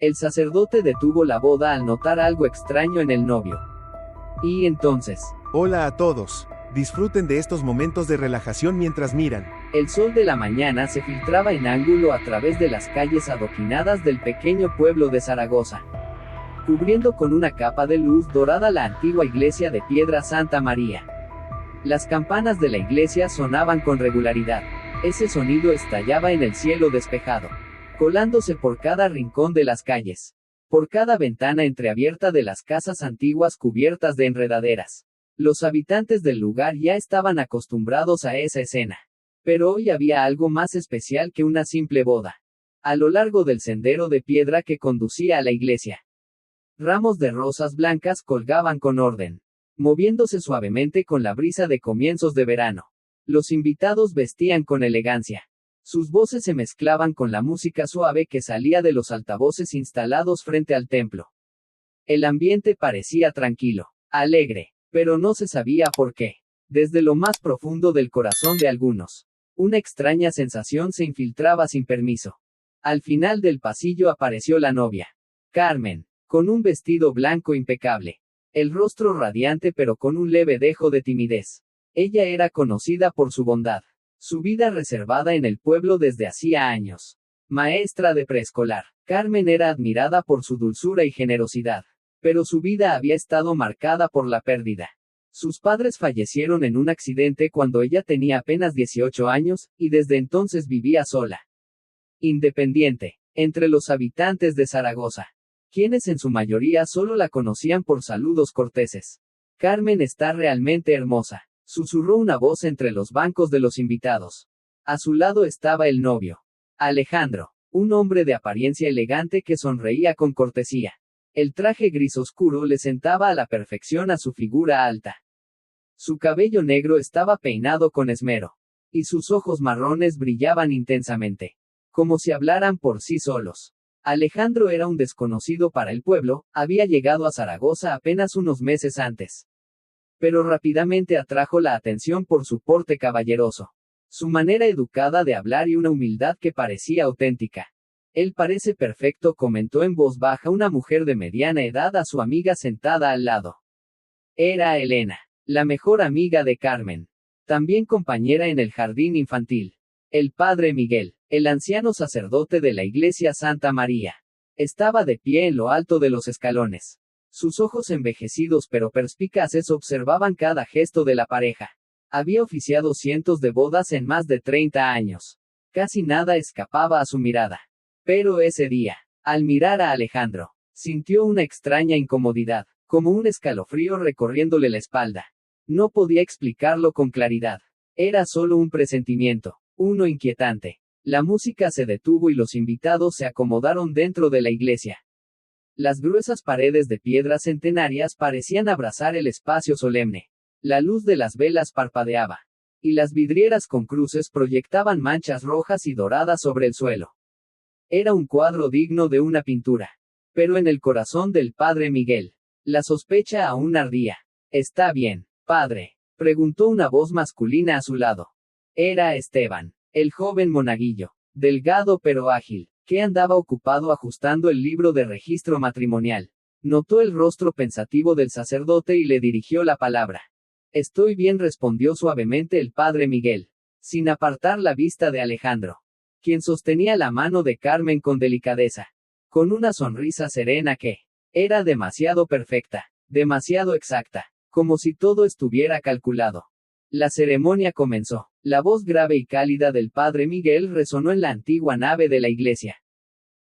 El sacerdote detuvo la boda al notar algo extraño en el novio. Y entonces, Hola a todos. Disfruten de estos momentos de relajación mientras miran. el sol de la mañana se filtraba en ángulo a través de las calles adoquinadas del pequeño pueblo de Zaragoza, cubriendo con una capa de luz dorada la antigua iglesia de piedra Santa María. Las campanas de la iglesia sonaban con regularidad. Ese sonido estallaba en el cielo despejado, colándose por cada rincón de las calles, por cada ventana entreabierta de las casas antiguas cubiertas de enredaderas. Los habitantes del lugar ya estaban acostumbrados a esa escena. Pero hoy había algo más especial que una simple boda. A lo largo del sendero de piedra que conducía a la iglesia, ramos de rosas blancas colgaban con orden, moviéndose suavemente con la brisa de comienzos de verano. Los invitados vestían con elegancia. Sus voces se mezclaban con la música suave que salía de los altavoces instalados frente al templo. El ambiente parecía tranquilo, alegre, pero no se sabía por qué. Desde lo más profundo del corazón de algunos, una extraña sensación se infiltraba sin permiso. Al final del pasillo apareció la novia, Carmen, con un vestido blanco impecable, el rostro radiante pero con un leve dejo de timidez. Ella era conocida por su bondad, su vida reservada en el pueblo desde hacía años. Maestra de preescolar, Carmen era admirada por su dulzura y generosidad, pero su vida había estado marcada por la pérdida. Sus padres fallecieron en un accidente cuando ella tenía apenas 18 años, y desde entonces vivía sola, independiente, entre los habitantes de Zaragoza, quienes en su mayoría solo la conocían por saludos corteses. Carmen está realmente hermosa, susurró una voz entre los bancos de los invitados. A su lado estaba el novio, Alejandro, un hombre de apariencia elegante que sonreía con cortesía. El traje gris oscuro le sentaba a la perfección a su figura alta. Su cabello negro estaba peinado con esmero, y sus ojos marrones brillaban intensamente, como si hablaran por sí solos. Alejandro era un desconocido para el pueblo, había llegado a Zaragoza apenas unos meses antes. Pero rápidamente atrajo la atención por su porte caballeroso, su manera educada de hablar y una humildad que parecía auténtica. Él parece perfecto, comentó en voz baja una mujer de mediana edad a su amiga sentada al lado. Era Elena, la mejor amiga de Carmen, también compañera en el jardín infantil. El padre Miguel, el anciano sacerdote de la iglesia Santa María, estaba de pie en lo alto de los escalones. Sus ojos envejecidos pero perspicaces observaban cada gesto de la pareja. Había oficiado cientos de bodas en más de 30 años. Casi nada escapaba a su mirada. Pero ese día, al mirar a Alejandro, sintió una extraña incomodidad, como un escalofrío recorriéndole la espalda. No podía explicarlo con claridad. Era solo un presentimiento, uno inquietante. La música se detuvo y los invitados se acomodaron dentro de la iglesia. Las gruesas paredes de piedras centenarias parecían abrazar el espacio solemne. La luz de las velas parpadeaba, y las vidrieras con cruces proyectaban manchas rojas y doradas sobre el suelo. Era un cuadro digno de una pintura. Pero en el corazón del padre Miguel, la sospecha aún ardía. ¿Está bien, padre?, preguntó una voz masculina a su lado. Era Esteban, el joven monaguillo, delgado pero ágil, que andaba ocupado ajustando el libro de registro matrimonial. Notó el rostro pensativo del sacerdote y le dirigió la palabra. Estoy bien, respondió suavemente el padre Miguel, sin apartar la vista de Alejandro, quien sostenía la mano de Carmen con delicadeza, con una sonrisa serena que era demasiado perfecta, demasiado exacta, como si todo estuviera calculado. La ceremonia comenzó. La voz grave y cálida del padre Miguel resonó en la antigua nave de la iglesia.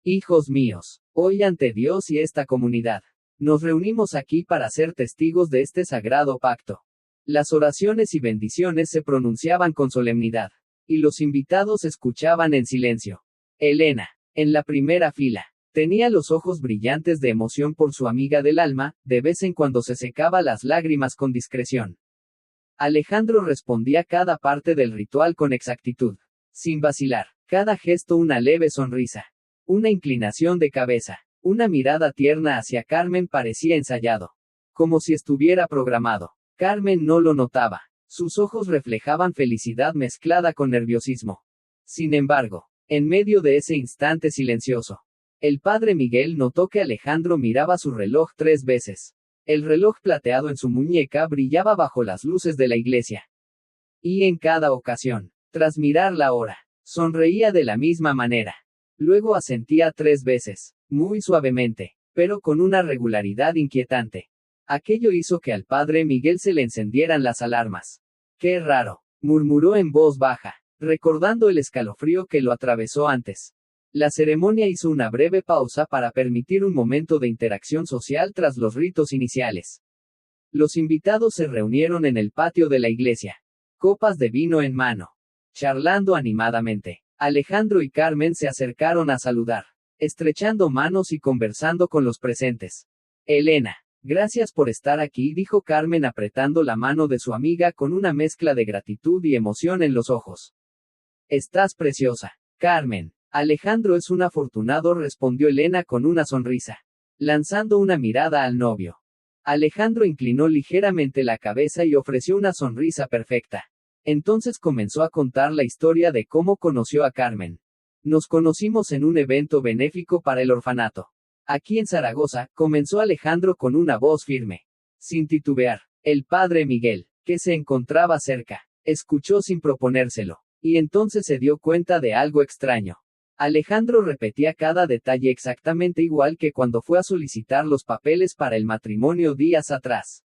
Hijos míos, hoy ante Dios y esta comunidad, nos reunimos aquí para ser testigos de este sagrado pacto. Las oraciones y bendiciones se pronunciaban con solemnidad, y los invitados escuchaban en silencio. Elena, en la primera fila, tenía los ojos brillantes de emoción por su amiga del alma, de vez en cuando se secaba las lágrimas con discreción. Alejandro respondía cada parte del ritual con exactitud, sin vacilar, cada gesto una leve sonrisa, una inclinación de cabeza, una mirada tierna hacia Carmen parecía ensayado, como si estuviera programado. Carmen no lo notaba, sus ojos reflejaban felicidad mezclada con nerviosismo. Sin embargo, en medio de ese instante silencioso, El padre Miguel notó que Alejandro miraba su reloj 3 veces. El reloj plateado en su muñeca brillaba bajo las luces de la iglesia. Y en cada ocasión, tras mirar la hora, sonreía de la misma manera. Luego asentía 3 veces, muy suavemente, pero con una regularidad inquietante. Aquello hizo que al padre Miguel se le encendieran las alarmas. ¡Qué raro!, murmuró en voz baja, recordando el escalofrío que lo atravesó antes. La ceremonia hizo una breve pausa para permitir un momento de interacción social tras los ritos iniciales. Los invitados se reunieron en el patio de la iglesia, copas de vino en mano, charlando animadamente. Alejandro y Carmen se acercaron a saludar, estrechando manos y conversando con los presentes. Elena, gracias por estar aquí, dijo Carmen apretando la mano de su amiga con una mezcla de gratitud y emoción en los ojos. Estás preciosa, Carmen. Alejandro es un afortunado, respondió Elena con una sonrisa, lanzando una mirada al novio. Alejandro inclinó ligeramente la cabeza y ofreció una sonrisa perfecta. Entonces comenzó a contar la historia de cómo conoció a Carmen. Nos conocimos en un evento benéfico para el orfanato. Aquí en Zaragoza, comenzó Alejandro con una voz firme. Sin titubear, el padre Miguel, que se encontraba cerca, escuchó sin proponérselo, y entonces se dio cuenta de algo extraño. Alejandro repetía cada detalle exactamente igual que cuando fue a solicitar los papeles para el matrimonio días atrás.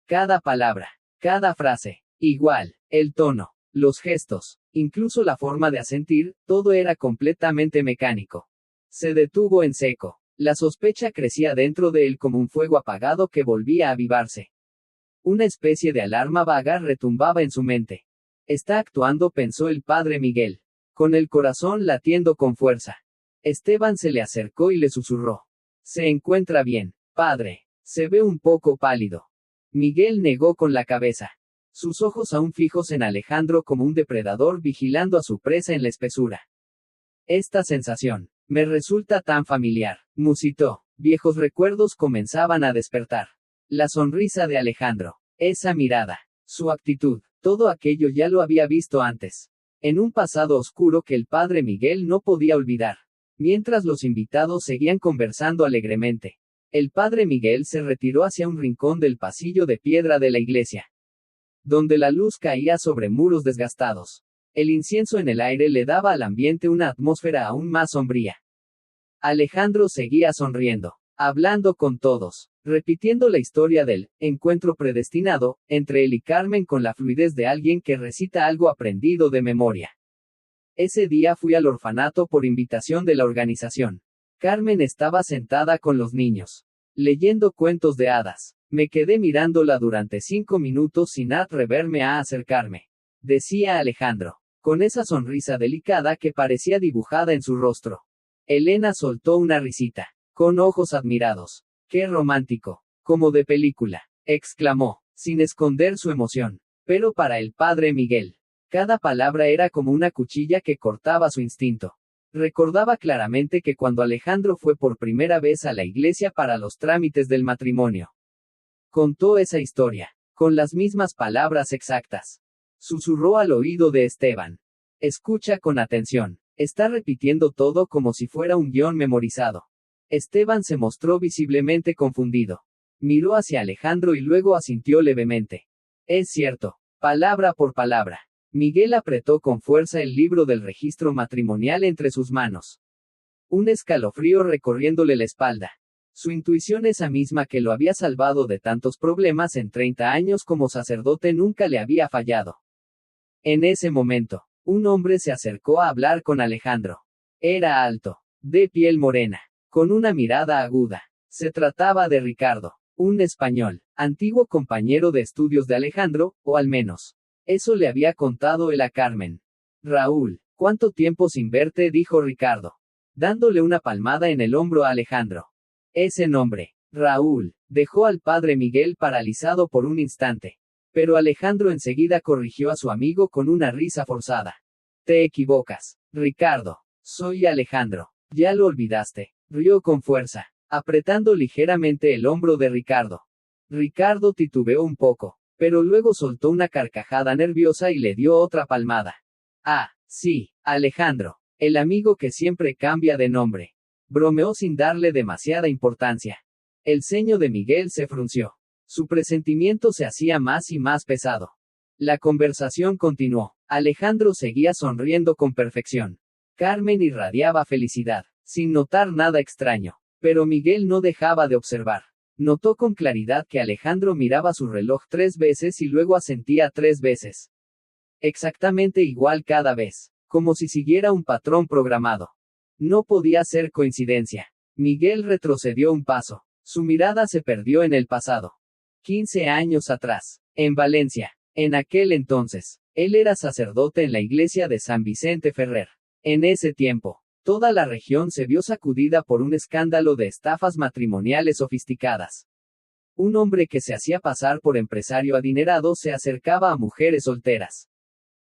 Cada palabra, cada frase, igual, el tono, los gestos, incluso la forma de asentir, todo era completamente mecánico. Se detuvo en seco. La sospecha crecía dentro de él como un fuego apagado que volvía a avivarse. Una especie de alarma vaga retumbaba en su mente. Está actuando, pensó el padre Miguel, con el corazón latiendo con fuerza. Esteban se le acercó y le susurró. ¿Se encuentra bien, padre? Se ve un poco pálido. Miguel negó con la cabeza, sus ojos aún fijos en Alejandro como un depredador vigilando a su presa en la espesura. Esta sensación me resulta tan familiar, musitó. Viejos recuerdos comenzaban a despertar. La sonrisa de Alejandro, esa mirada, su actitud, todo aquello ya lo había visto antes. En un pasado oscuro que el padre Miguel no podía olvidar. Mientras los invitados seguían conversando alegremente, el padre Miguel se retiró hacia un rincón del pasillo de piedra de la iglesia, donde la luz caía sobre muros desgastados. El incienso en el aire le daba al ambiente una atmósfera aún más sombría. Alejandro seguía sonriendo, hablando con todos, repitiendo la historia del encuentro predestinado entre él y Carmen con la fluidez de alguien que recita algo aprendido de memoria. Ese día fui al orfanato por invitación de la organización. Carmen estaba sentada con los niños, leyendo cuentos de hadas. Me quedé mirándola durante 5 minutos sin atreverme a acercarme, decía Alejandro, con esa sonrisa delicada que parecía dibujada en su rostro. Elena soltó una risita, con ojos admirados. ¡Qué romántico! Como de película, exclamó, sin esconder su emoción. Pero para el padre Miguel, cada palabra era como una cuchilla que cortaba su instinto. Recordaba claramente que cuando Alejandro fue por primera vez a la iglesia para los trámites del matrimonio, contó esa historia, con las mismas palabras exactas. Susurró al oído de Esteban. Escucha con atención. Está repitiendo todo como si fuera un guión memorizado. Esteban se mostró visiblemente confundido. Miró hacia Alejandro y luego asintió levemente. Es cierto, palabra por palabra. Miguel apretó con fuerza el libro del registro matrimonial entre sus manos. Un escalofrío recorriéndole la espalda. Su intuición, esa misma que lo había salvado de tantos problemas en 30 años como sacerdote, nunca le había fallado. En ese momento, un hombre se acercó a hablar con Alejandro. Era alto, de piel morena, con una mirada aguda. Se trataba de Ricardo, un español, antiguo compañero de estudios de Alejandro, o al menos, eso le había contado él a Carmen. Raúl, ¿cuánto tiempo sin verte?, dijo Ricardo, dándole una palmada en el hombro a Alejandro. Ese nombre, Raúl, dejó al padre Miguel paralizado por un instante. Pero Alejandro enseguida corrigió a su amigo con una risa forzada. Te equivocas, Ricardo. Soy Alejandro. Ya lo olvidaste. Rió con fuerza, apretando ligeramente el hombro de Ricardo. Ricardo titubeó un poco, pero luego soltó una carcajada nerviosa y le dio otra palmada. Ah, sí, Alejandro, el amigo que siempre cambia de nombre. bromeó sin darle demasiada importancia. El ceño de Miguel se frunció. Su presentimiento se hacía más y más pesado. La conversación continuó. Alejandro seguía sonriendo con perfección. Carmen irradiaba felicidad, sin notar nada extraño. Pero Miguel no dejaba de observar. Notó con claridad que Alejandro miraba su reloj 3 veces y luego asentía 3 veces. Exactamente igual cada vez, como si siguiera un patrón programado. No podía ser coincidencia. Miguel retrocedió un paso. Su mirada se perdió en el pasado. 15 años atrás, en Valencia. En aquel entonces, él era sacerdote en la iglesia de San Vicente Ferrer. En ese tiempo, toda la región se vio sacudida por un escándalo de estafas matrimoniales sofisticadas. Un hombre que se hacía pasar por empresario adinerado se acercaba a mujeres solteras,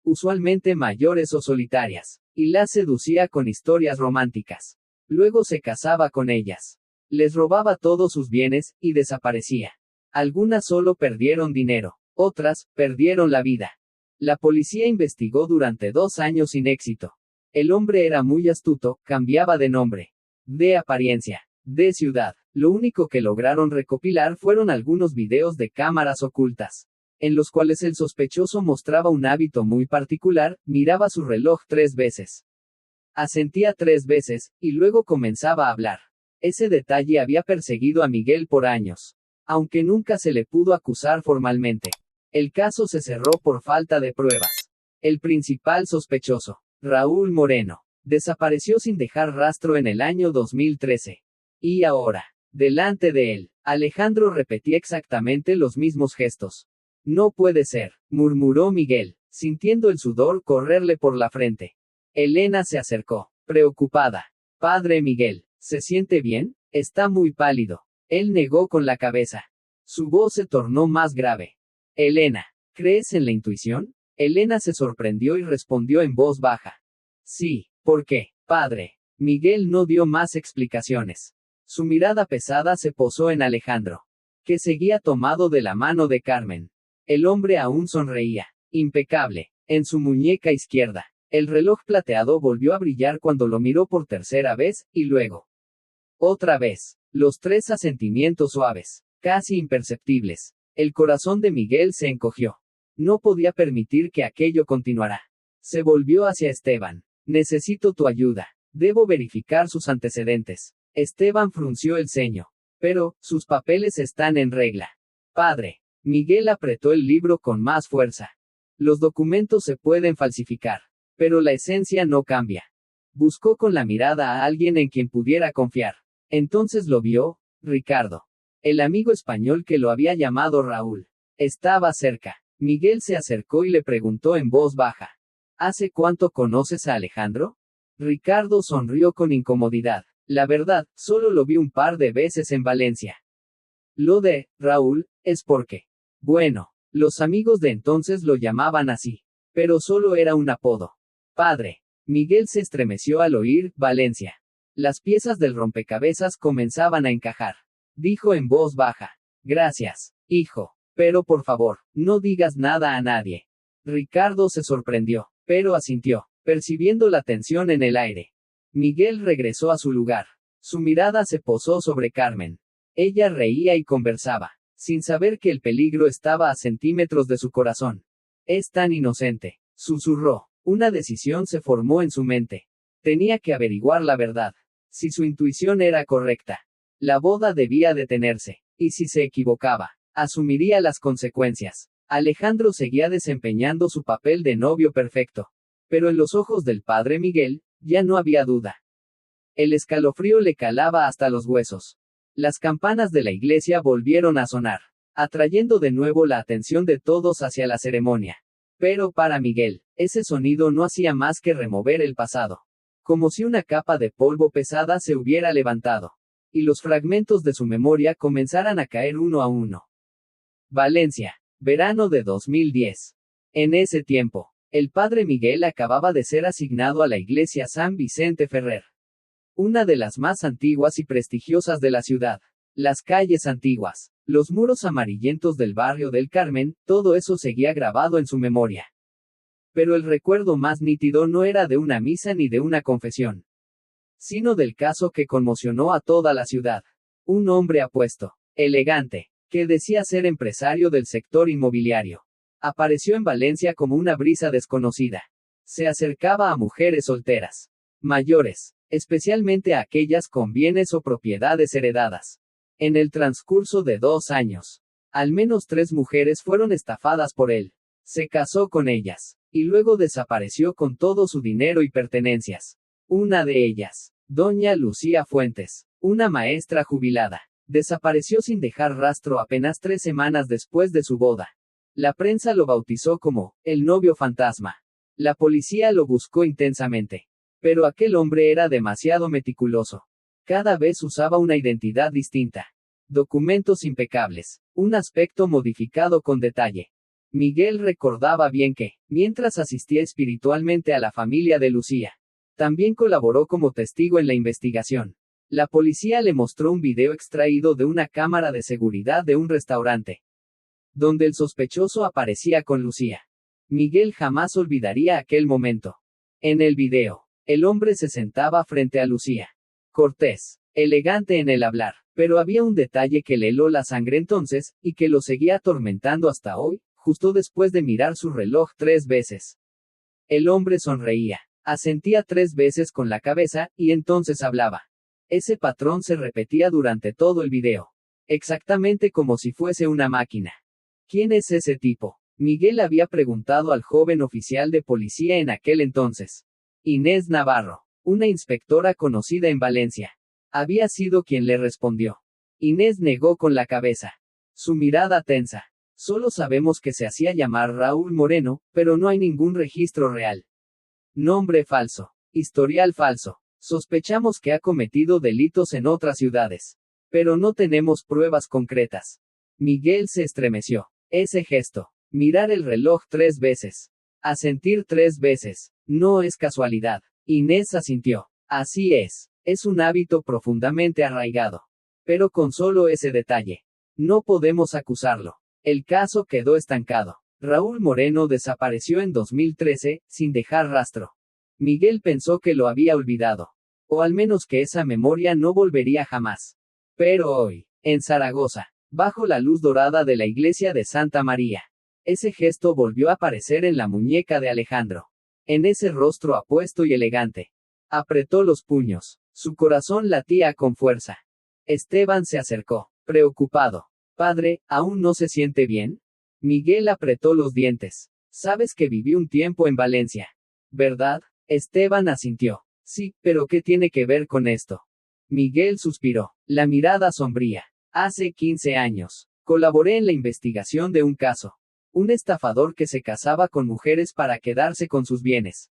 usualmente mayores o solitarias, y las seducía con historias románticas. Luego se casaba con ellas. Les robaba todos sus bienes, y desaparecía. Algunas solo perdieron dinero, otras, perdieron la vida. La policía investigó durante 2 años sin éxito. El hombre era muy astuto, cambiaba de nombre, de apariencia, de ciudad. Lo único que lograron recopilar fueron algunos videos de cámaras ocultas, en los cuales el sospechoso mostraba un hábito muy particular: miraba su reloj 3 veces. Asentía 3 veces, y luego comenzaba a hablar. Ese detalle había perseguido a Miguel por años, aunque nunca se le pudo acusar formalmente. El caso se cerró por falta de pruebas. El principal sospechoso, Raúl Moreno, desapareció sin dejar rastro en el año 2013. Y ahora, delante de él, Alejandro repetía exactamente los mismos gestos. No puede ser, murmuró Miguel, sintiendo el sudor correrle por la frente. Elena se acercó, preocupada. Padre Miguel, ¿se siente bien? Está muy pálido. Él negó con la cabeza. Su voz se tornó más grave. Elena, ¿crees en la intuición? Elena se sorprendió y respondió en voz baja. Sí, ¿por qué, padre? Miguel no dio más explicaciones. Su mirada pesada se posó en Alejandro, que seguía tomado de la mano de Carmen. El hombre aún sonreía, impecable, en su muñeca izquierda. El reloj plateado volvió a brillar cuando lo miró por tercera vez, y luego otra vez. Los 3 asentimientos suaves, casi imperceptibles. El corazón de Miguel se encogió. No podía permitir que aquello continuara. Se volvió hacia Esteban. Necesito tu ayuda. Debo verificar sus antecedentes. Esteban frunció el ceño. Pero, sus papeles están en regla. Padre. Miguel apretó el libro con más fuerza. Los documentos se pueden falsificar, pero la esencia no cambia. Buscó con la mirada a alguien en quien pudiera confiar. Entonces lo vio, Ricardo. El amigo español que lo había llamado Raúl. Estaba cerca. Miguel se acercó y le preguntó en voz baja. ¿Hace cuánto conoces a Alejandro? Ricardo sonrió con incomodidad. La verdad, solo lo vi un par de veces en Valencia. Lo de Raúl es porque, bueno, los amigos de entonces lo llamaban así. Pero solo era un apodo. Padre. Miguel se estremeció al oír Valencia. Las piezas del rompecabezas comenzaban a encajar. Dijo en voz baja. Gracias, hijo. Pero por favor, no digas nada a nadie. Ricardo se sorprendió, pero asintió, percibiendo la tensión en el aire. Miguel regresó a su lugar. Su mirada se posó sobre Carmen. Ella reía y conversaba, sin saber que el peligro estaba a centímetros de su corazón. Es tan inocente, susurró. Una decisión se formó en su mente. Tenía que averiguar la verdad. Si su intuición era correcta, la boda debía detenerse. Y si se equivocaba, asumiría las consecuencias. Alejandro seguía desempeñando su papel de novio perfecto. Pero en los ojos del padre Miguel, ya no había duda. El escalofrío le calaba hasta los huesos. Las campanas de la iglesia volvieron a sonar, atrayendo de nuevo la atención de todos hacia la ceremonia. Pero para Miguel, ese sonido no hacía más que remover el pasado. Como si una capa de polvo pesada se hubiera levantado. Y los fragmentos de su memoria comenzaran a caer uno a uno. Valencia. Verano de 2010. En ese tiempo, el padre Miguel acababa de ser asignado a la iglesia San Vicente Ferrer. Una de las más antiguas y prestigiosas de la ciudad. Las calles antiguas, los muros amarillentos del barrio del Carmen, todo eso seguía grabado en su memoria. Pero el recuerdo más nítido no era de una misa ni de una confesión. sino del caso que conmocionó a toda la ciudad. Un hombre apuesto, elegante, que decía ser empresario del sector inmobiliario, apareció en Valencia como una brisa desconocida. Se acercaba a mujeres solteras, mayores, especialmente a aquellas con bienes o propiedades heredadas. En el transcurso de 2 años, al menos 3 mujeres fueron estafadas por él. Se casó con ellas, y luego desapareció con todo su dinero y pertenencias. Una de ellas, doña Lucía Fuentes, una maestra jubilada, desapareció sin dejar rastro apenas 3 semanas después de su boda. La prensa lo bautizó como el novio fantasma. La policía lo buscó intensamente. Pero aquel hombre era demasiado meticuloso. Cada vez usaba una identidad distinta. Documentos impecables. Un aspecto modificado con detalle. Miguel recordaba bien que, mientras asistía espiritualmente a la familia de Lucía, también colaboró como testigo en la investigación. La policía le mostró un video extraído de una cámara de seguridad de un restaurante, donde el sospechoso aparecía con Lucía. Miguel jamás olvidaría aquel momento. En el video, el hombre se sentaba frente a Lucía. Cortés, elegante en el hablar, pero había un detalle que le heló la sangre entonces, y que lo seguía atormentando hasta hoy, justo después de mirar su reloj 3 veces. El hombre sonreía, asentía 3 veces con la cabeza, y entonces hablaba. Ese patrón se repetía durante todo el video. Exactamente como si fuese una máquina. ¿Quién es ese tipo? Miguel había preguntado al joven oficial de policía en aquel entonces. Inés Navarro, una inspectora conocida en Valencia. Había sido quien le respondió. Inés negó con la cabeza. Su mirada tensa. Solo sabemos que se hacía llamar Raúl Moreno, pero no hay ningún registro real. Nombre falso. Historial falso. Sospechamos que ha cometido delitos en otras ciudades. Pero no tenemos pruebas concretas. Miguel se estremeció. Ese gesto. Mirar el reloj 3 veces. Asentir 3 veces. No es casualidad. Inés asintió. Así es. Es un hábito profundamente arraigado. Pero con solo ese detalle, no podemos acusarlo. El caso quedó estancado. Raúl Moreno desapareció en 2013, sin dejar rastro. Miguel pensó que lo había olvidado. O al menos que esa memoria no volvería jamás. Pero hoy, en Zaragoza, bajo la luz dorada de la iglesia de Santa María, ese gesto volvió a aparecer en la muñeca de Alejandro. En ese rostro apuesto y elegante. Apretó los puños. Su corazón latía con fuerza. Esteban se acercó, preocupado. Padre, ¿aún no se siente bien? Miguel apretó los dientes. Sabes que viví un tiempo en Valencia, ¿verdad? Esteban asintió. Sí, pero ¿qué tiene que ver con esto? Miguel suspiró, la mirada sombría. Hace 15 años, colaboré en la investigación de un caso. Un estafador que se casaba con mujeres para quedarse con sus bienes.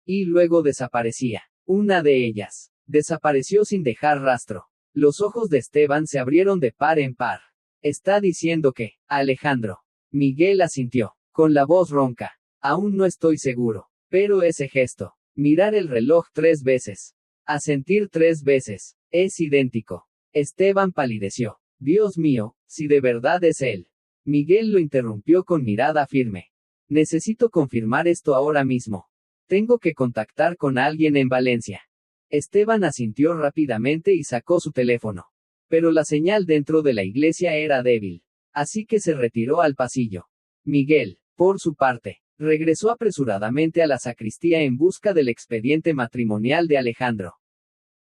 Y luego desaparecía. Una de ellas desapareció sin dejar rastro. Los ojos de Esteban se abrieron de par en par. Está diciendo que, Alejandro. Miguel asintió, con la voz ronca. Aún no estoy seguro. Pero ese gesto. Mirar el reloj 3 veces. Asentir 3 veces. Es idéntico. Esteban palideció. Dios mío, si de verdad es él. Miguel lo interrumpió con mirada firme. Necesito confirmar esto ahora mismo. Tengo que contactar con alguien en Valencia. Esteban asintió rápidamente y sacó su teléfono. Pero la señal dentro de la iglesia era débil. Así que se retiró al pasillo. Miguel, por su parte, regresó apresuradamente a la sacristía en busca del expediente matrimonial de Alejandro.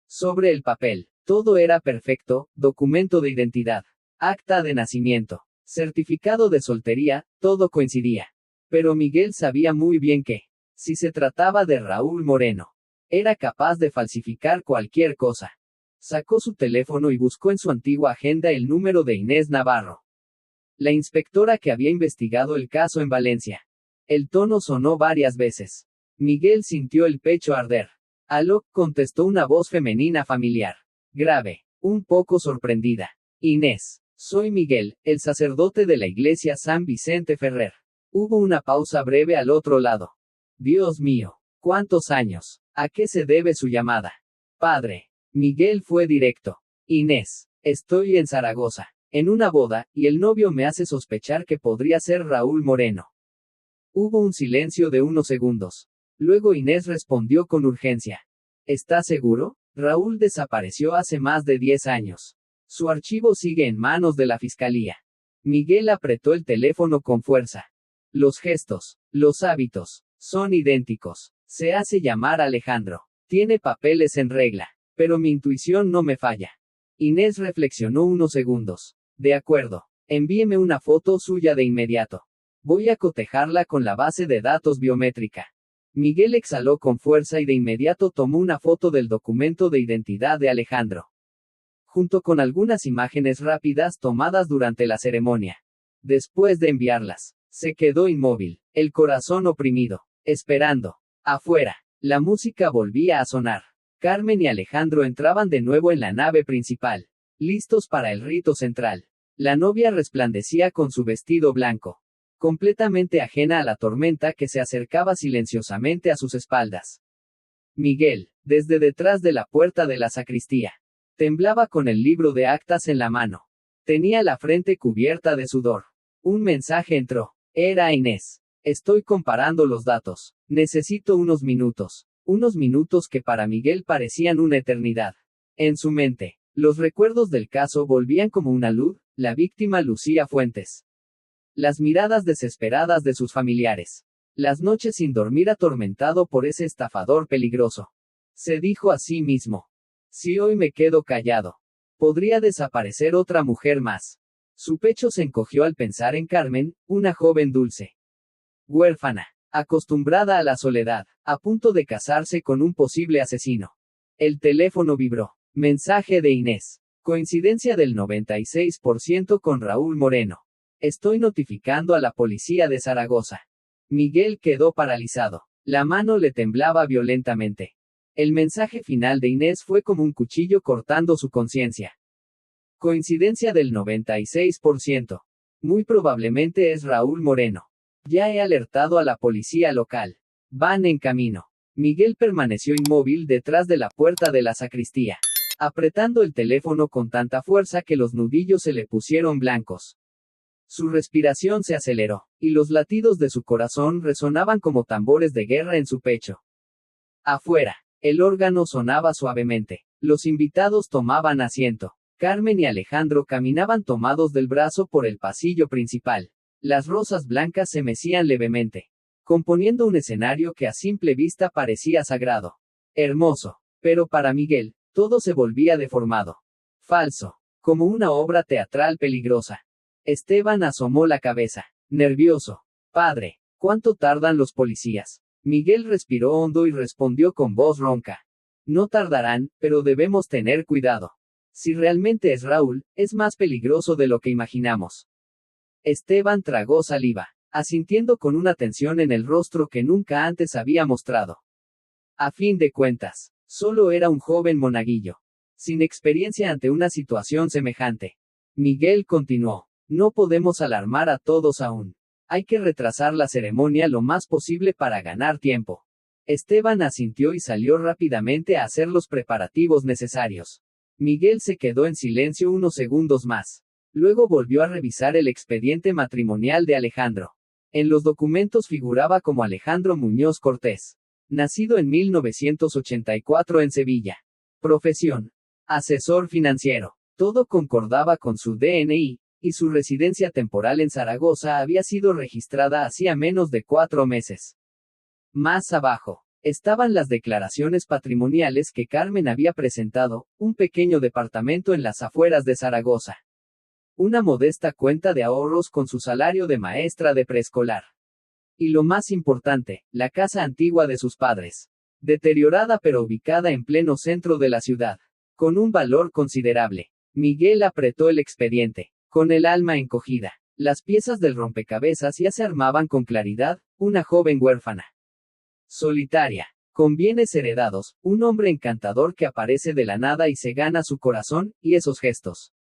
Sobre el papel, todo era perfecto: documento de identidad, acta de nacimiento, certificado de soltería, todo coincidía. Pero Miguel sabía muy bien que, si se trataba de Raúl Moreno, era capaz de falsificar cualquier cosa. Sacó su teléfono y buscó en su antigua agenda el número de Inés Navarro, la inspectora que había investigado el caso en Valencia. El tono sonó varias veces. Miguel sintió el pecho arder. Aló, contestó una voz femenina familiar. Grave, un poco sorprendida. Inés, soy Miguel, el sacerdote de la iglesia San Vicente Ferrer. Hubo una pausa breve al otro lado. Dios mío, ¿cuántos años? ¿A qué se debe su llamada? Padre. Miguel fue directo. Inés, estoy en Zaragoza, en una boda, y el novio me hace sospechar que podría ser Raúl Moreno. Hubo un silencio de unos segundos. Luego Inés respondió con urgencia. ¿Está seguro? Raúl desapareció hace más de 10 años. Su archivo sigue en manos de la fiscalía. Miguel apretó el teléfono con fuerza. Los gestos, los hábitos, son idénticos. Se hace llamar Alejandro. Tiene papeles en regla. Pero mi intuición no me falla. Inés reflexionó unos segundos. De acuerdo. Envíeme una foto suya de inmediato. Voy a cotejarla con la base de datos biométrica. Miguel exhaló con fuerza y de inmediato tomó una foto del documento de identidad de Alejandro, junto con algunas imágenes rápidas tomadas durante la ceremonia. Después de enviarlas, se quedó inmóvil, el corazón oprimido, esperando. Afuera, la música volvía a sonar. Carmen y Alejandro entraban de nuevo en la nave principal, listos para el rito central. La novia resplandecía con su vestido blanco, completamente ajena a la tormenta que se acercaba silenciosamente a sus espaldas. Miguel, desde detrás de la puerta de la sacristía, temblaba con el libro de actas en la mano. Tenía la frente cubierta de sudor. Un mensaje entró. Era Inés. Estoy comparando los datos. Necesito unos minutos. Unos minutos que para Miguel parecían una eternidad. En su mente, los recuerdos del caso volvían como una luz. La víctima Lucía Fuentes. Las miradas desesperadas de sus familiares. Las noches sin dormir atormentado por ese estafador peligroso. Se dijo a sí mismo. Si hoy me quedo callado, podría desaparecer otra mujer más. Su pecho se encogió al pensar en Carmen, una joven dulce, huérfana, acostumbrada a la soledad, a punto de casarse con un posible asesino. El teléfono vibró. Mensaje de Inés. Coincidencia del 96% con Raúl Moreno. Estoy notificando a la policía de Zaragoza. Miguel quedó paralizado. La mano le temblaba violentamente. El mensaje final de Inés fue como un cuchillo cortando su conciencia. Coincidencia del 96%. Muy probablemente es Raúl Moreno. Ya he alertado a la policía local. Van en camino. Miguel permaneció inmóvil detrás de la puerta de la sacristía, apretando el teléfono con tanta fuerza que los nudillos se le pusieron blancos. Su respiración se aceleró, y los latidos de su corazón resonaban como tambores de guerra en su pecho. Afuera, el órgano sonaba suavemente. Los invitados tomaban asiento. Carmen y Alejandro caminaban tomados del brazo por el pasillo principal. Las rosas blancas se mecían levemente, componiendo un escenario que a simple vista parecía sagrado. Hermoso. Pero para Miguel, todo se volvía deformado. Falso. Como una obra teatral peligrosa. Esteban asomó la cabeza. Nervioso. Padre, ¿cuánto tardan los policías? Miguel respiró hondo y respondió con voz ronca. No tardarán, pero debemos tener cuidado. Si realmente es Raúl, es más peligroso de lo que imaginamos. Esteban tragó saliva, asintiendo con una tensión en el rostro que nunca antes había mostrado. A fin de cuentas, solo era un joven monaguillo, sin experiencia ante una situación semejante. Miguel continuó. No podemos alarmar a todos aún. Hay que retrasar la ceremonia lo más posible para ganar tiempo. Esteban asintió y salió rápidamente a hacer los preparativos necesarios. Miguel se quedó en silencio unos segundos más. Luego volvió a revisar el expediente matrimonial de Alejandro. En los documentos figuraba como Alejandro Muñoz Cortés. Nacido en 1984 en Sevilla. Profesión: asesor financiero. Todo concordaba con su DNI, y su residencia temporal en Zaragoza había sido registrada hacía menos de 4 meses. Más abajo, estaban las declaraciones patrimoniales que Carmen había presentado, un pequeño departamento en las afueras de Zaragoza. Una modesta cuenta de ahorros con su salario de maestra de preescolar. Y lo más importante, la casa antigua de sus padres. Deteriorada pero ubicada en pleno centro de la ciudad. Con un valor considerable. Miguel apretó el expediente, con el alma encogida. Las piezas del rompecabezas ya se armaban con claridad, una joven huérfana. Solitaria. Con bienes heredados, un hombre encantador que aparece de la nada y se gana su corazón, y esos gestos.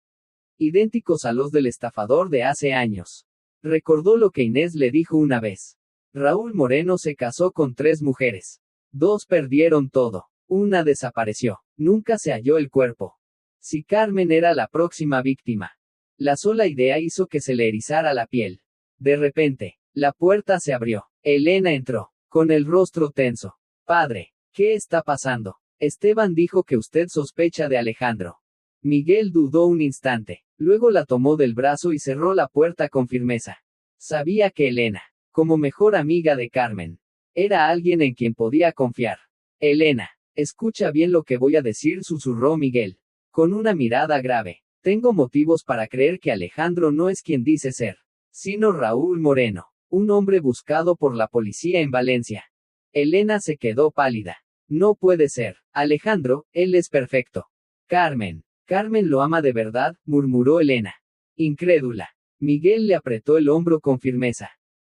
Idénticos a los del estafador de hace años. Recordó lo que Inés le dijo una vez. Raúl Moreno se casó con 3 mujeres. 2 perdieron todo. Una desapareció. Nunca se halló el cuerpo. Si Carmen era la próxima víctima. La sola idea hizo que se le erizara la piel. De repente, la puerta se abrió. Elena entró, con el rostro tenso. Padre, ¿qué está pasando? Esteban dijo que usted sospecha de Alejandro. Miguel dudó un instante. Luego la tomó del brazo y cerró la puerta con firmeza. Sabía que Elena, como mejor amiga de Carmen, era alguien en quien podía confiar. Elena, escucha bien lo que voy a decir, susurró Miguel, con una mirada grave. Tengo motivos para creer que Alejandro no es quien dice ser, sino Raúl Moreno, un hombre buscado por la policía en Valencia. Elena se quedó pálida. No puede ser. Alejandro, él es perfecto. Carmen lo ama de verdad, murmuró Elena. Incrédula. Miguel le apretó el hombro con firmeza.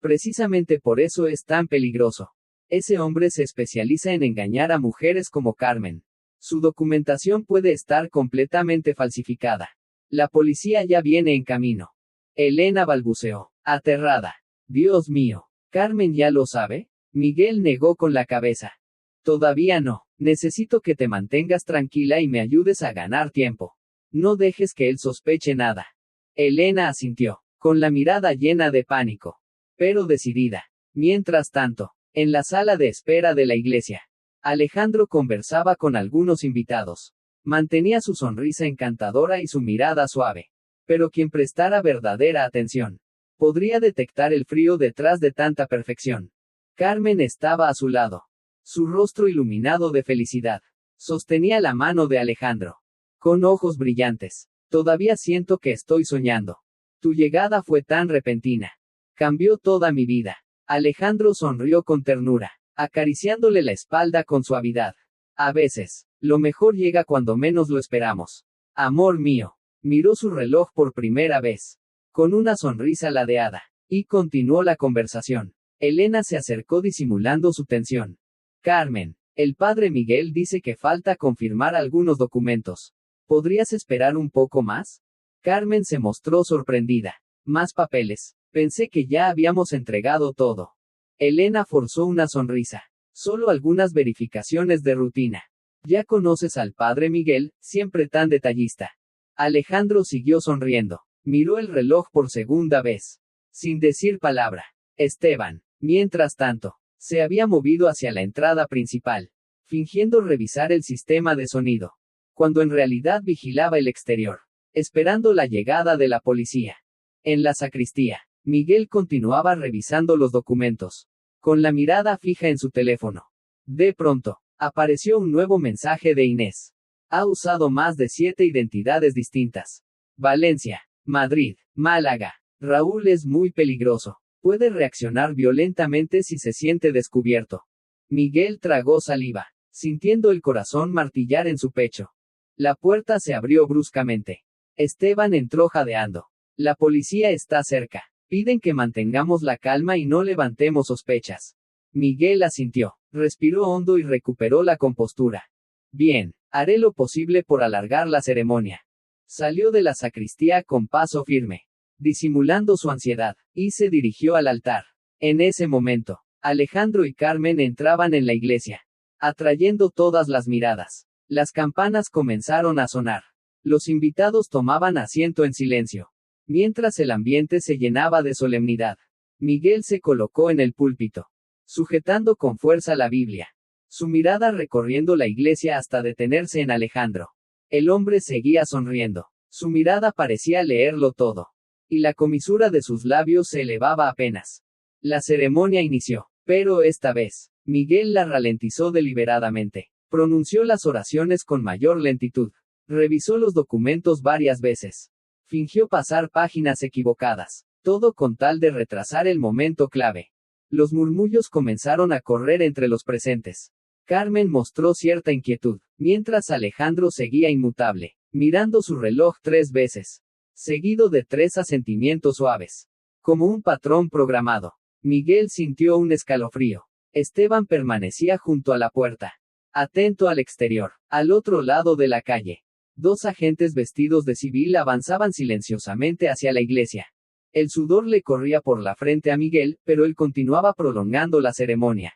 Precisamente por eso es tan peligroso. Ese hombre se especializa en engañar a mujeres como Carmen. Su documentación puede estar completamente falsificada. La policía ya viene en camino. Elena balbuceó, aterrada. Dios mío. ¿Carmen ya lo sabe? Miguel negó con la cabeza. Todavía no. Necesito que te mantengas tranquila y me ayudes a ganar tiempo. No dejes que él sospeche nada. Elena asintió, con la mirada llena de pánico, pero decidida. Mientras tanto, en la sala de espera de la iglesia, Alejandro conversaba con algunos invitados. Mantenía su sonrisa encantadora y su mirada suave. Pero quien prestara verdadera atención, podría detectar el frío detrás de tanta perfección. Carmen estaba a su lado. Su rostro iluminado de felicidad. Sostenía la mano de Alejandro. Con ojos brillantes. Todavía siento que estoy soñando. Tu llegada fue tan repentina. Cambió toda mi vida. Alejandro sonrió con ternura, acariciándole la espalda con suavidad. A veces, lo mejor llega cuando menos lo esperamos. Amor mío. Miró su reloj por primera vez. Con una sonrisa ladeada. Y continuó la conversación. Elena se acercó disimulando su tensión. Carmen, el padre Miguel dice que falta confirmar algunos documentos. ¿Podrías esperar un poco más? Carmen se mostró sorprendida. Más papeles. Pensé que ya habíamos entregado todo. Elena forzó una sonrisa. Solo algunas verificaciones de rutina. Ya conoces al padre Miguel, siempre tan detallista. Alejandro siguió sonriendo. Miró el reloj por segunda vez. Sin decir palabra. Esteban, mientras tanto, se había movido hacia la entrada principal, fingiendo revisar el sistema de sonido, cuando en realidad vigilaba el exterior, esperando la llegada de la policía. En la sacristía, Miguel continuaba revisando los documentos, con la mirada fija en su teléfono. De pronto, apareció un nuevo mensaje de Inés. Ha usado más de 7 identidades distintas. Valencia, Madrid, Málaga. Raúl es muy peligroso. Puede reaccionar violentamente si se siente descubierto. Miguel tragó saliva, sintiendo el corazón martillar en su pecho. La puerta se abrió bruscamente. Esteban entró jadeando. La policía está cerca. Piden que mantengamos la calma y no levantemos sospechas. Miguel asintió, respiró hondo y recuperó la compostura. Bien, haré lo posible por alargar la ceremonia. Salió de la sacristía con paso firme, disimulando su ansiedad, y se dirigió al altar. En ese momento, Alejandro y Carmen entraban en la iglesia, atrayendo todas las miradas. Las campanas comenzaron a sonar. Los invitados tomaban asiento en silencio, mientras el ambiente se llenaba de solemnidad. Miguel se colocó en el púlpito, sujetando con fuerza la Biblia, su mirada recorriendo la iglesia hasta detenerse en Alejandro. El hombre seguía sonriendo. Su mirada parecía leerlo todo. Y la comisura de sus labios se elevaba apenas. La ceremonia inició, pero esta vez, Miguel la ralentizó deliberadamente. Pronunció las oraciones con mayor lentitud. Revisó los documentos varias veces. Fingió pasar páginas equivocadas. Todo con tal de retrasar el momento clave. Los murmullos comenzaron a correr entre los presentes. Carmen mostró cierta inquietud, mientras Alejandro seguía inmutable, mirando su reloj 3 veces. Seguido de 3 asentimientos suaves. Como un patrón programado. Miguel sintió un escalofrío. Esteban permanecía junto a la puerta, atento al exterior, al otro lado de la calle. 2 agentes vestidos de civil avanzaban silenciosamente hacia la iglesia. El sudor le corría por la frente a Miguel, pero él continuaba prolongando la ceremonia,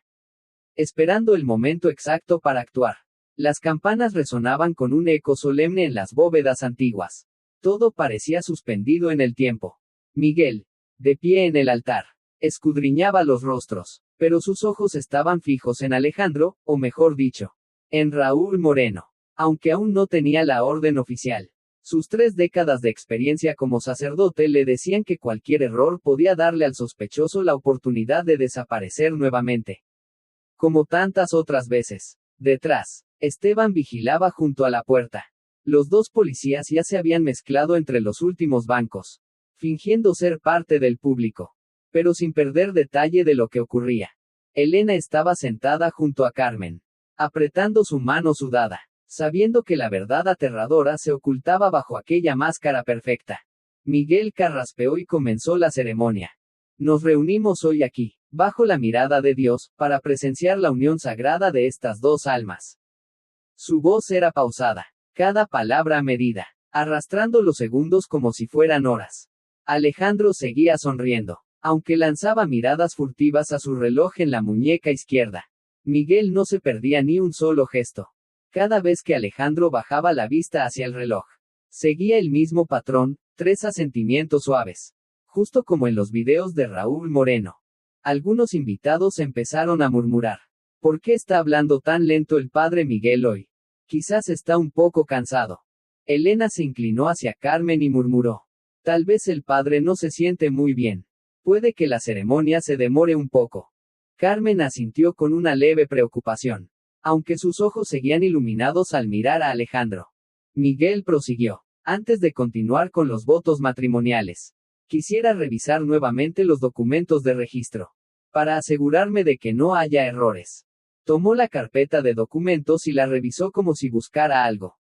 esperando el momento exacto para actuar. Las campanas resonaban con un eco solemne en las bóvedas antiguas. Todo parecía suspendido en el tiempo. Miguel, de pie en el altar, escudriñaba los rostros, pero sus ojos estaban fijos en Alejandro, o mejor dicho, en Raúl Moreno. Aunque aún no tenía la orden oficial, sus 3 décadas de experiencia como sacerdote le decían que cualquier error podía darle al sospechoso la oportunidad de desaparecer nuevamente. Como tantas otras veces. Detrás, Esteban vigilaba junto a la puerta. Los 2 policías ya se habían mezclado entre los últimos bancos, fingiendo ser parte del público, pero sin perder detalle de lo que ocurría. Elena estaba sentada junto a Carmen, apretando su mano sudada, sabiendo que la verdad aterradora se ocultaba bajo aquella máscara perfecta. Miguel carraspeó y comenzó la ceremonia. Nos reunimos hoy aquí, bajo la mirada de Dios, para presenciar la unión sagrada de estas 2 almas. Su voz era pausada, cada palabra medida, arrastrando los segundos como si fueran horas. Alejandro seguía sonriendo, aunque lanzaba miradas furtivas a su reloj en la muñeca izquierda. Miguel no se perdía ni un solo gesto. Cada vez que Alejandro bajaba la vista hacia el reloj, seguía el mismo patrón, 3 asentimientos suaves. Justo como en los videos de Raúl Moreno. Algunos invitados empezaron a murmurar. ¿Por qué está hablando tan lento el padre Miguel hoy? Quizás está un poco cansado. Elena se inclinó hacia Carmen y murmuró. Tal vez el padre no se siente muy bien. Puede que la ceremonia se demore un poco. Carmen asintió con una leve preocupación, aunque sus ojos seguían iluminados al mirar a Alejandro. Miguel prosiguió. Antes de continuar con los votos matrimoniales, quisiera revisar nuevamente los documentos de registro, para asegurarme de que no haya errores. Tomó la carpeta de documentos y la revisó como si buscara algo.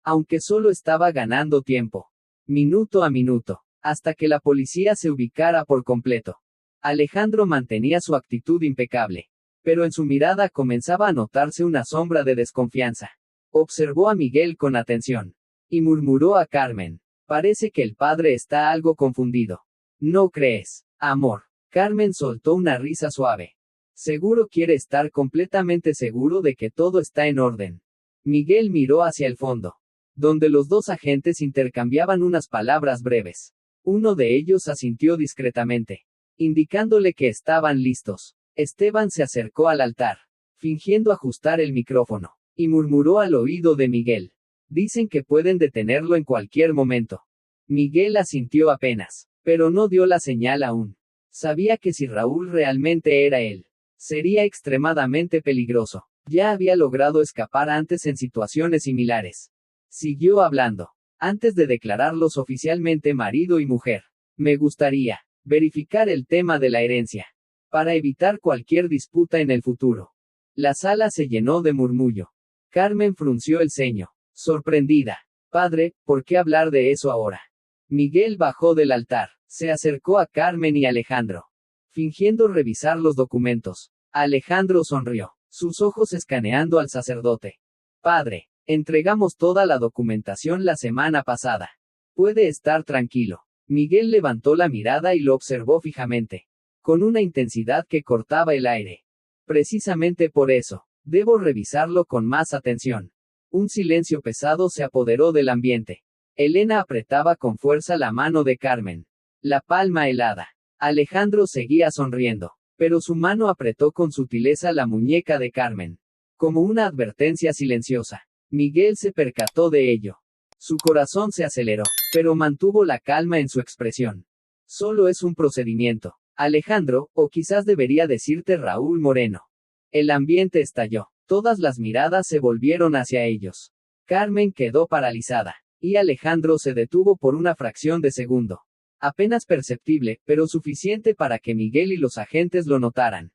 Aunque solo estaba ganando tiempo. Minuto a minuto, hasta que la policía se ubicara por completo. Alejandro mantenía su actitud impecable, pero en su mirada comenzaba a notarse una sombra de desconfianza. Observó a Miguel con atención, y murmuró a Carmen. Parece que el padre está algo confundido. ¿No crees, amor? Carmen soltó una risa suave. Seguro quiere estar completamente seguro de que todo está en orden. Miguel miró hacia el fondo, donde los 2 agentes intercambiaban unas palabras breves. Uno de ellos asintió discretamente, indicándole que estaban listos. Esteban se acercó al altar, fingiendo ajustar el micrófono, y murmuró al oído de Miguel. Dicen que pueden detenerlo en cualquier momento. Miguel asintió apenas, pero no dio la señal aún. Sabía que si Raúl realmente era él, sería extremadamente peligroso. Ya había logrado escapar antes en situaciones similares. Siguió hablando. Antes de declararlos oficialmente marido y mujer, me gustaría verificar el tema de la herencia, para evitar cualquier disputa en el futuro. La sala se llenó de murmullo. Carmen frunció el ceño, sorprendida. Padre, ¿por qué hablar de eso ahora? Miguel bajó del altar, se acercó a Carmen y Alejandro, fingiendo revisar los documentos. Alejandro sonrió, sus ojos escaneando al sacerdote. Padre, entregamos toda la documentación la semana pasada. Puede estar tranquilo. Miguel levantó la mirada y lo observó fijamente, con una intensidad que cortaba el aire. Precisamente por eso, debo revisarlo con más atención. Un silencio pesado se apoderó del ambiente. Elena apretaba con fuerza la mano de Carmen, la palma helada. Alejandro seguía sonriendo, pero su mano apretó con sutileza la muñeca de Carmen, como una advertencia silenciosa. Miguel se percató de ello. Su corazón se aceleró, pero mantuvo la calma en su expresión. Solo es un procedimiento, Alejandro, o quizás debería decirte Raúl Moreno. El ambiente estalló. Todas las miradas se volvieron hacia ellos. Carmen quedó paralizada, y Alejandro se detuvo por una fracción de segundo. Apenas perceptible, pero suficiente para que Miguel y los agentes lo notaran.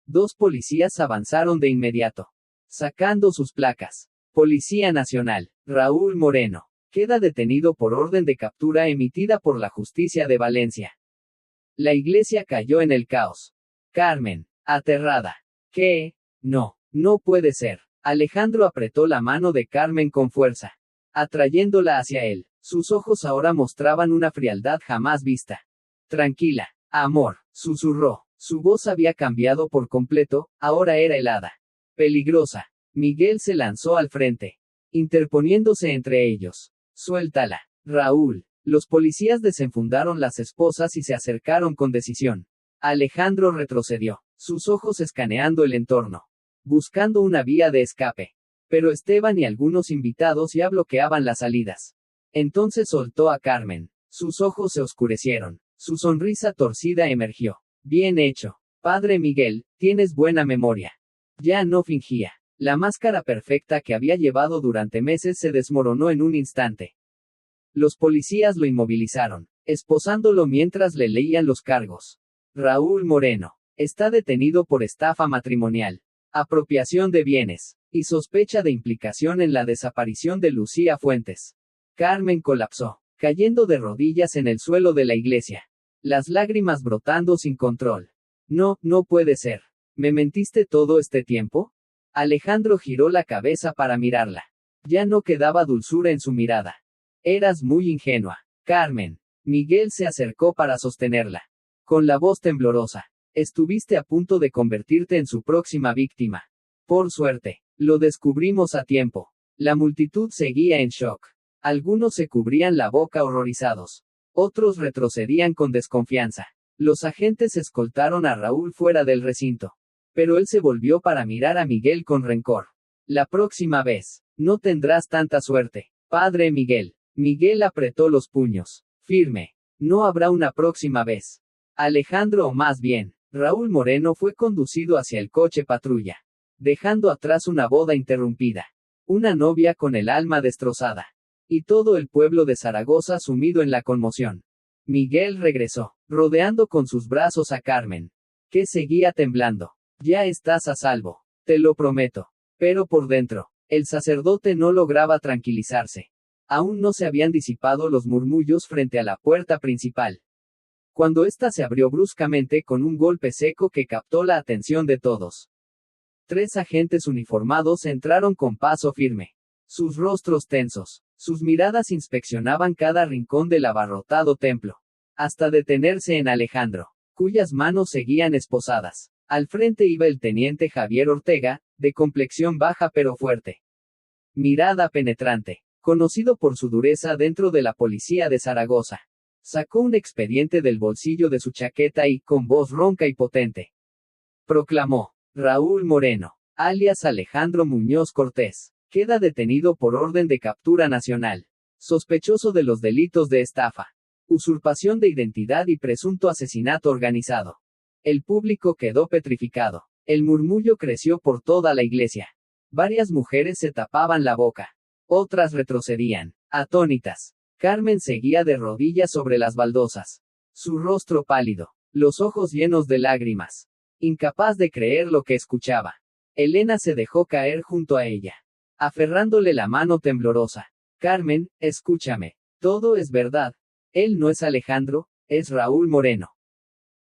2 policías avanzaron de inmediato, sacando sus placas. Policía Nacional, Raúl Moreno, queda detenido por orden de captura emitida por la justicia de Valencia. La iglesia cayó en el caos. Carmen, aterrada. ¿Qué? No puede ser. Alejandro apretó la mano de Carmen con fuerza, atrayéndola hacia él. Sus ojos ahora mostraban una frialdad jamás vista. Tranquila, amor, susurró. Su voz había cambiado por completo, ahora era helada. Peligrosa. Miguel se lanzó al frente, interponiéndose entre ellos. Suéltala, Raúl. Los policías desenfundaron las esposas y se acercaron con decisión. Alejandro retrocedió, sus ojos escaneando el entorno, buscando una vía de escape. Pero Esteban y algunos invitados ya bloqueaban las salidas. Entonces soltó a Carmen. Sus ojos se oscurecieron. Su sonrisa torcida emergió. Bien hecho. Padre Miguel, tienes buena memoria. Ya no fingía. La máscara perfecta que había llevado durante meses se desmoronó en un instante. Los policías lo inmovilizaron, esposándolo mientras le leían los cargos. Raúl Moreno. Está detenido por estafa matrimonial, apropiación de bienes, y sospecha de implicación en la desaparición de Lucía Fuentes. Carmen colapsó, cayendo de rodillas en el suelo de la iglesia. Las lágrimas brotando sin control. No, no puede ser. ¿Me mentiste todo este tiempo? Alejandro giró la cabeza para mirarla. Ya no quedaba dulzura en su mirada. Eras muy ingenua, Carmen. Miguel se acercó para sostenerla. Con la voz temblorosa. Estuviste a punto de convertirte en su próxima víctima. Por suerte, lo descubrimos a tiempo. La multitud seguía en shock. Algunos se cubrían la boca horrorizados. Otros retrocedían con desconfianza. Los agentes escoltaron a Raúl fuera del recinto. Pero él se volvió para mirar a Miguel con rencor. La próxima vez, no tendrás tanta suerte, Padre Miguel. Miguel apretó los puños. Firme. No habrá una próxima vez. Alejandro, o más bien, Raúl Moreno fue conducido hacia el coche patrulla, dejando atrás una boda interrumpida, una novia con el alma destrozada, y todo el pueblo de Zaragoza sumido en la conmoción. Miguel regresó, rodeando con sus brazos a Carmen, que seguía temblando. Ya estás a salvo, te lo prometo. Pero por dentro, el sacerdote no lograba tranquilizarse. Aún no se habían disipado los murmullos frente a la puerta principal, cuando ésta se abrió bruscamente con un golpe seco que captó la atención de todos. 3 agentes uniformados entraron con paso firme, sus rostros tensos, sus miradas inspeccionaban cada rincón del abarrotado templo, hasta detenerse en Alejandro, cuyas manos seguían esposadas. Al frente iba el teniente Javier Ortega, de complexión baja pero fuerte. Mirada penetrante, conocido por su dureza dentro de la policía de Zaragoza. Sacó un expediente del bolsillo de su chaqueta y, con voz ronca y potente, proclamó: Raúl Moreno, alias Alejandro Muñoz Cortés, queda detenido por orden de captura nacional, sospechoso de los delitos de estafa, usurpación de identidad y presunto asesinato organizado. El público quedó petrificado. El murmullo creció por toda la iglesia. Varias mujeres se tapaban la boca. Otras retrocedían, atónitas. Carmen seguía de rodillas sobre las baldosas. Su rostro pálido, los ojos llenos de lágrimas. Incapaz de creer lo que escuchaba. Elena se dejó caer junto a ella, aferrándole la mano temblorosa. Carmen, escúchame. Todo es verdad. Él no es Alejandro, es Raúl Moreno,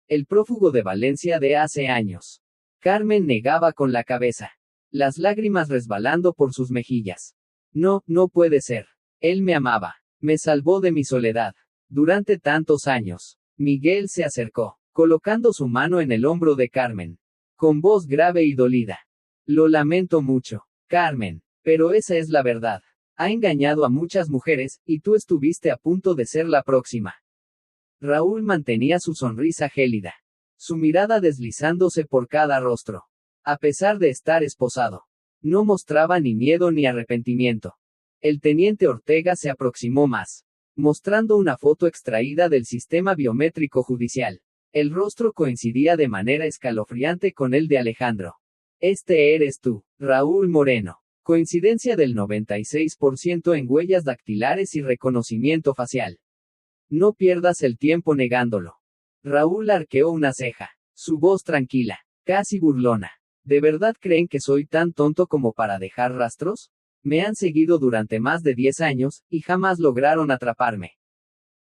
el prófugo de Valencia de hace años. Carmen negaba con la cabeza, las lágrimas resbalando por sus mejillas. No, no puede ser. Él me amaba. Me salvó de mi soledad. Durante tantos años. Miguel se acercó, colocando su mano en el hombro de Carmen, con voz grave y dolida. Lo lamento mucho, Carmen, pero esa es la verdad. Ha engañado a muchas mujeres, y tú estuviste a punto de ser la próxima. Raúl mantenía su sonrisa gélida, su mirada deslizándose por cada rostro. A pesar de estar esposado, no mostraba ni miedo ni arrepentimiento. El teniente Ortega se aproximó más, mostrando una foto extraída del sistema biométrico judicial. El rostro coincidía de manera escalofriante con el de Alejandro. Este eres tú, Raúl Moreno. Coincidencia del 96% en huellas dactilares y reconocimiento facial. No pierdas el tiempo negándolo. Raúl arqueó una ceja, su voz tranquila, casi burlona. ¿De verdad creen que soy tan tonto como para dejar rastros? Me han seguido durante más de 10 años, y jamás lograron atraparme.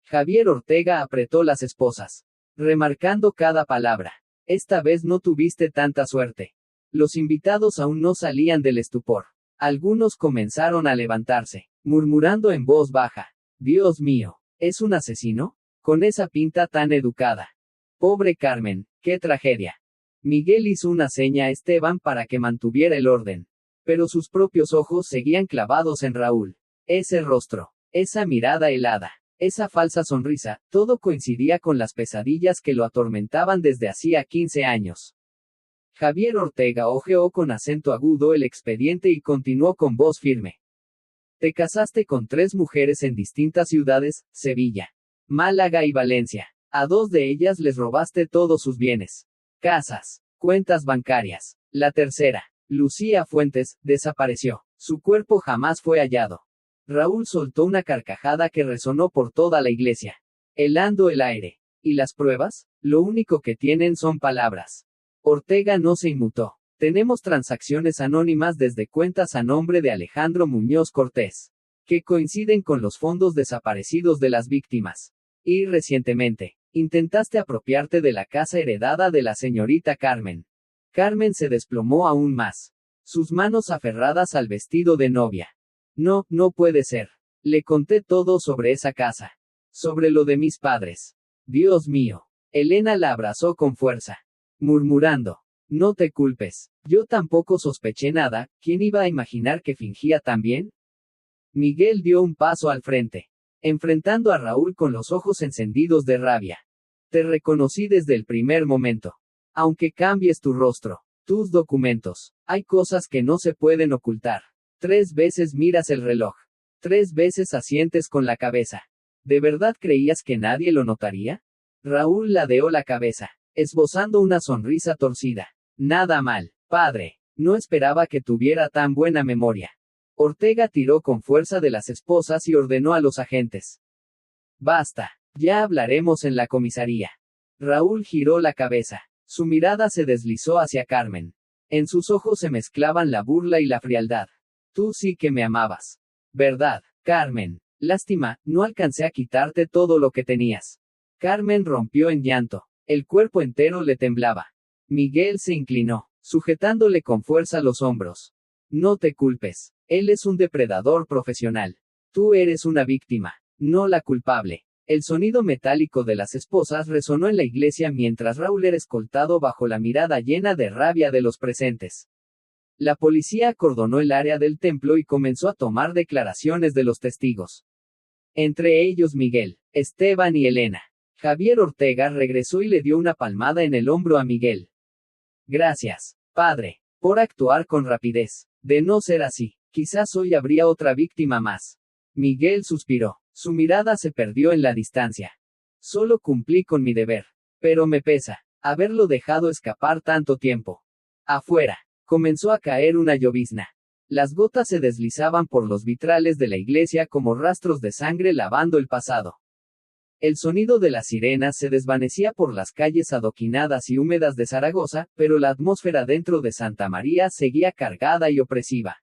Javier Ortega apretó las esposas, remarcando cada palabra. Esta vez no tuviste tanta suerte. Los invitados aún no salían del estupor. Algunos comenzaron a levantarse, murmurando en voz baja. Dios mío, ¿es un asesino? Con esa pinta tan educada. Pobre Carmen, qué tragedia. Miguel hizo una seña a Esteban para que mantuviera el orden. Pero sus propios ojos seguían clavados en Raúl. Ese rostro, esa mirada helada, esa falsa sonrisa, todo coincidía con las pesadillas que lo atormentaban desde hacía 15 años. Javier Ortega hojeó con acento agudo el expediente y continuó con voz firme. Te casaste con 3 mujeres en distintas ciudades, Sevilla, Málaga y Valencia. A 2 de ellas les robaste todos sus bienes. Casas, cuentas bancarias. La tercera, Lucía Fuentes, desapareció. Su cuerpo jamás fue hallado. Raúl soltó una carcajada que resonó por toda la iglesia, helando el aire. ¿Y las pruebas? Lo único que tienen son palabras. Ortega no se inmutó. Tenemos transacciones anónimas desde cuentas a nombre de Alejandro Muñoz Cortés, que coinciden con los fondos desaparecidos de las víctimas. Y recientemente, intentaste apropiarte de la casa heredada de la señorita Carmen. Carmen se desplomó aún más, sus manos aferradas al vestido de novia. No, no puede ser. Le conté todo sobre esa casa. Sobre lo de mis padres. Dios mío. Elena la abrazó con fuerza, murmurando. No te culpes. Yo tampoco sospeché nada. ¿Quién iba a imaginar que fingía tan bien? Miguel dio un paso al frente, enfrentando a Raúl con los ojos encendidos de rabia. Te reconocí desde el primer momento. Aunque cambies tu rostro, tus documentos, hay cosas que no se pueden ocultar. 3 veces miras el reloj. 3 veces asientes con la cabeza. ¿De verdad creías que nadie lo notaría? Raúl ladeó la cabeza, esbozando una sonrisa torcida. Nada mal, padre. No esperaba que tuviera tan buena memoria. Ortega tiró con fuerza de las esposas y ordenó a los agentes. Basta. Ya hablaremos en la comisaría. Raúl giró la cabeza. Su mirada se deslizó hacia Carmen. En sus ojos se mezclaban la burla y la frialdad. Tú sí que me amabas. ¿Verdad, Carmen? Lástima, no alcancé a quitarte todo lo que tenías. Carmen rompió en llanto. El cuerpo entero le temblaba. Miguel se inclinó, sujetándole con fuerza los hombros. No te culpes. Él es un depredador profesional. Tú eres una víctima, no la culpable. El sonido metálico de las esposas resonó en la iglesia mientras Raúl era escoltado bajo la mirada llena de rabia de los presentes. La policía acordonó el área del templo y comenzó a tomar declaraciones de los testigos. Entre ellos Miguel, Esteban y Elena. Javier Ortega regresó y le dio una palmada en el hombro a Miguel. Gracias, padre, por actuar con rapidez. De no ser así, quizás hoy habría otra víctima más. Miguel suspiró. Su mirada se perdió en la distancia. Solo cumplí con mi deber. Pero me pesa haberlo dejado escapar tanto tiempo. Afuera, comenzó a caer una llovizna. Las gotas se deslizaban por los vitrales de la iglesia como rastros de sangre lavando el pasado. El sonido de las sirenas se desvanecía por las calles adoquinadas y húmedas de Zaragoza, pero la atmósfera dentro de Santa María seguía cargada y opresiva.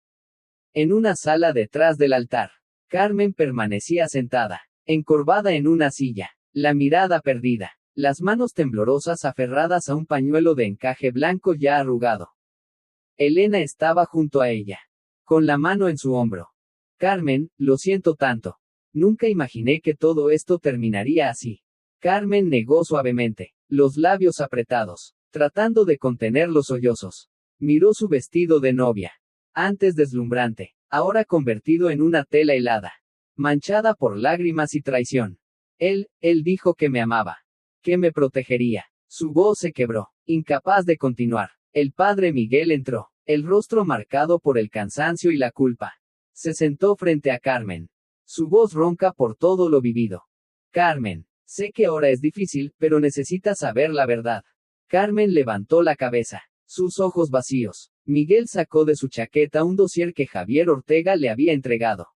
En una sala detrás del altar, Carmen permanecía sentada, encorvada en una silla, la mirada perdida, las manos temblorosas aferradas a un pañuelo de encaje blanco ya arrugado. Elena estaba junto a ella, con la mano en su hombro. Carmen, lo siento tanto. Nunca imaginé que todo esto terminaría así. Carmen negó suavemente, los labios apretados, tratando de contener los sollozos. Miró su vestido de novia. Antes deslumbrante, ahora convertido en una tela helada, manchada por lágrimas y traición. Él dijo que me amaba, que me protegería. Su voz se quebró, incapaz de continuar. El padre Miguel entró, el rostro marcado por el cansancio y la culpa. Se sentó frente a Carmen. Su voz ronca por todo lo vivido. Carmen, sé que ahora es difícil, pero necesitas saber la verdad. Carmen levantó la cabeza, sus ojos vacíos. Miguel sacó de su chaqueta un dossier que Javier Ortega le había entregado.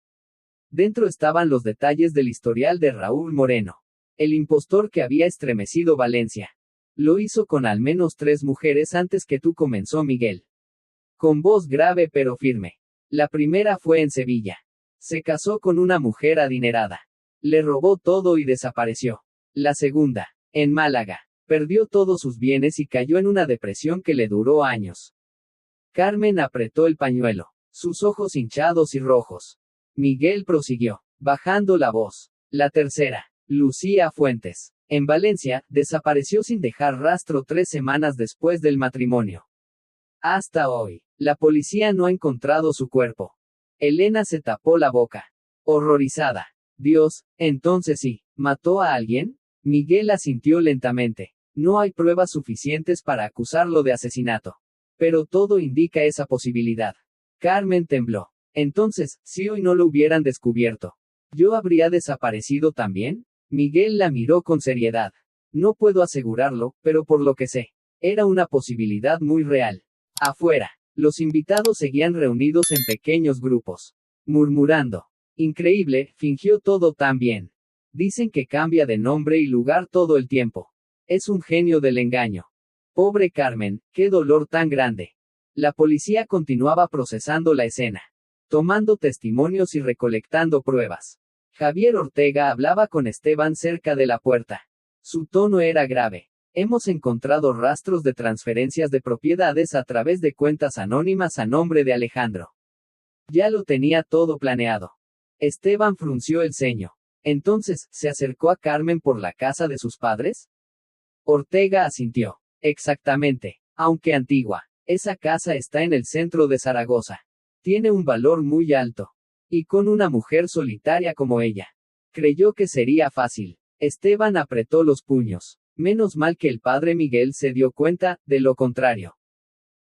Dentro estaban los detalles del historial de Raúl Moreno, el impostor que había estremecido Valencia. Lo hizo con al menos 3 mujeres antes que tú, comenzó Miguel. Con voz grave pero firme. La primera fue en Sevilla. Se casó con una mujer adinerada. Le robó todo y desapareció. La segunda, en Málaga. Perdió todos sus bienes y cayó en una depresión que le duró años. Carmen apretó el pañuelo, sus ojos hinchados y rojos. Miguel prosiguió, bajando la voz. La tercera, Lucía Fuentes. En Valencia, desapareció sin dejar rastro 3 semanas después del matrimonio. Hasta hoy, la policía no ha encontrado su cuerpo. Elena se tapó la boca, horrorizada. Dios, entonces sí, ¿mató a alguien? Miguel asintió lentamente. No hay pruebas suficientes para acusarlo de asesinato. Pero todo indica esa posibilidad. Carmen tembló. Entonces, si hoy no lo hubieran descubierto, ¿yo habría desaparecido también? Miguel la miró con seriedad. No puedo asegurarlo, pero por lo que sé, era una posibilidad muy real. Afuera, los invitados seguían reunidos en pequeños grupos, murmurando. Increíble, fingió todo tan bien. Dicen que cambia de nombre y lugar todo el tiempo. Es un genio del engaño. Pobre Carmen, qué dolor tan grande. La policía continuaba procesando la escena, tomando testimonios y recolectando pruebas. Javier Ortega hablaba con Esteban cerca de la puerta. Su tono era grave. Hemos encontrado rastros de transferencias de propiedades a través de cuentas anónimas a nombre de Alejandro. Ya lo tenía todo planeado. Esteban frunció el ceño. Entonces, ¿se acercó a Carmen por la casa de sus padres? Ortega asintió. Exactamente. Aunque antigua, esa casa está en el centro de Zaragoza. Tiene un valor muy alto. Y con una mujer solitaria como ella. Creyó que sería fácil. Esteban apretó los puños. Menos mal que el padre Miguel se dio cuenta, de lo contrario.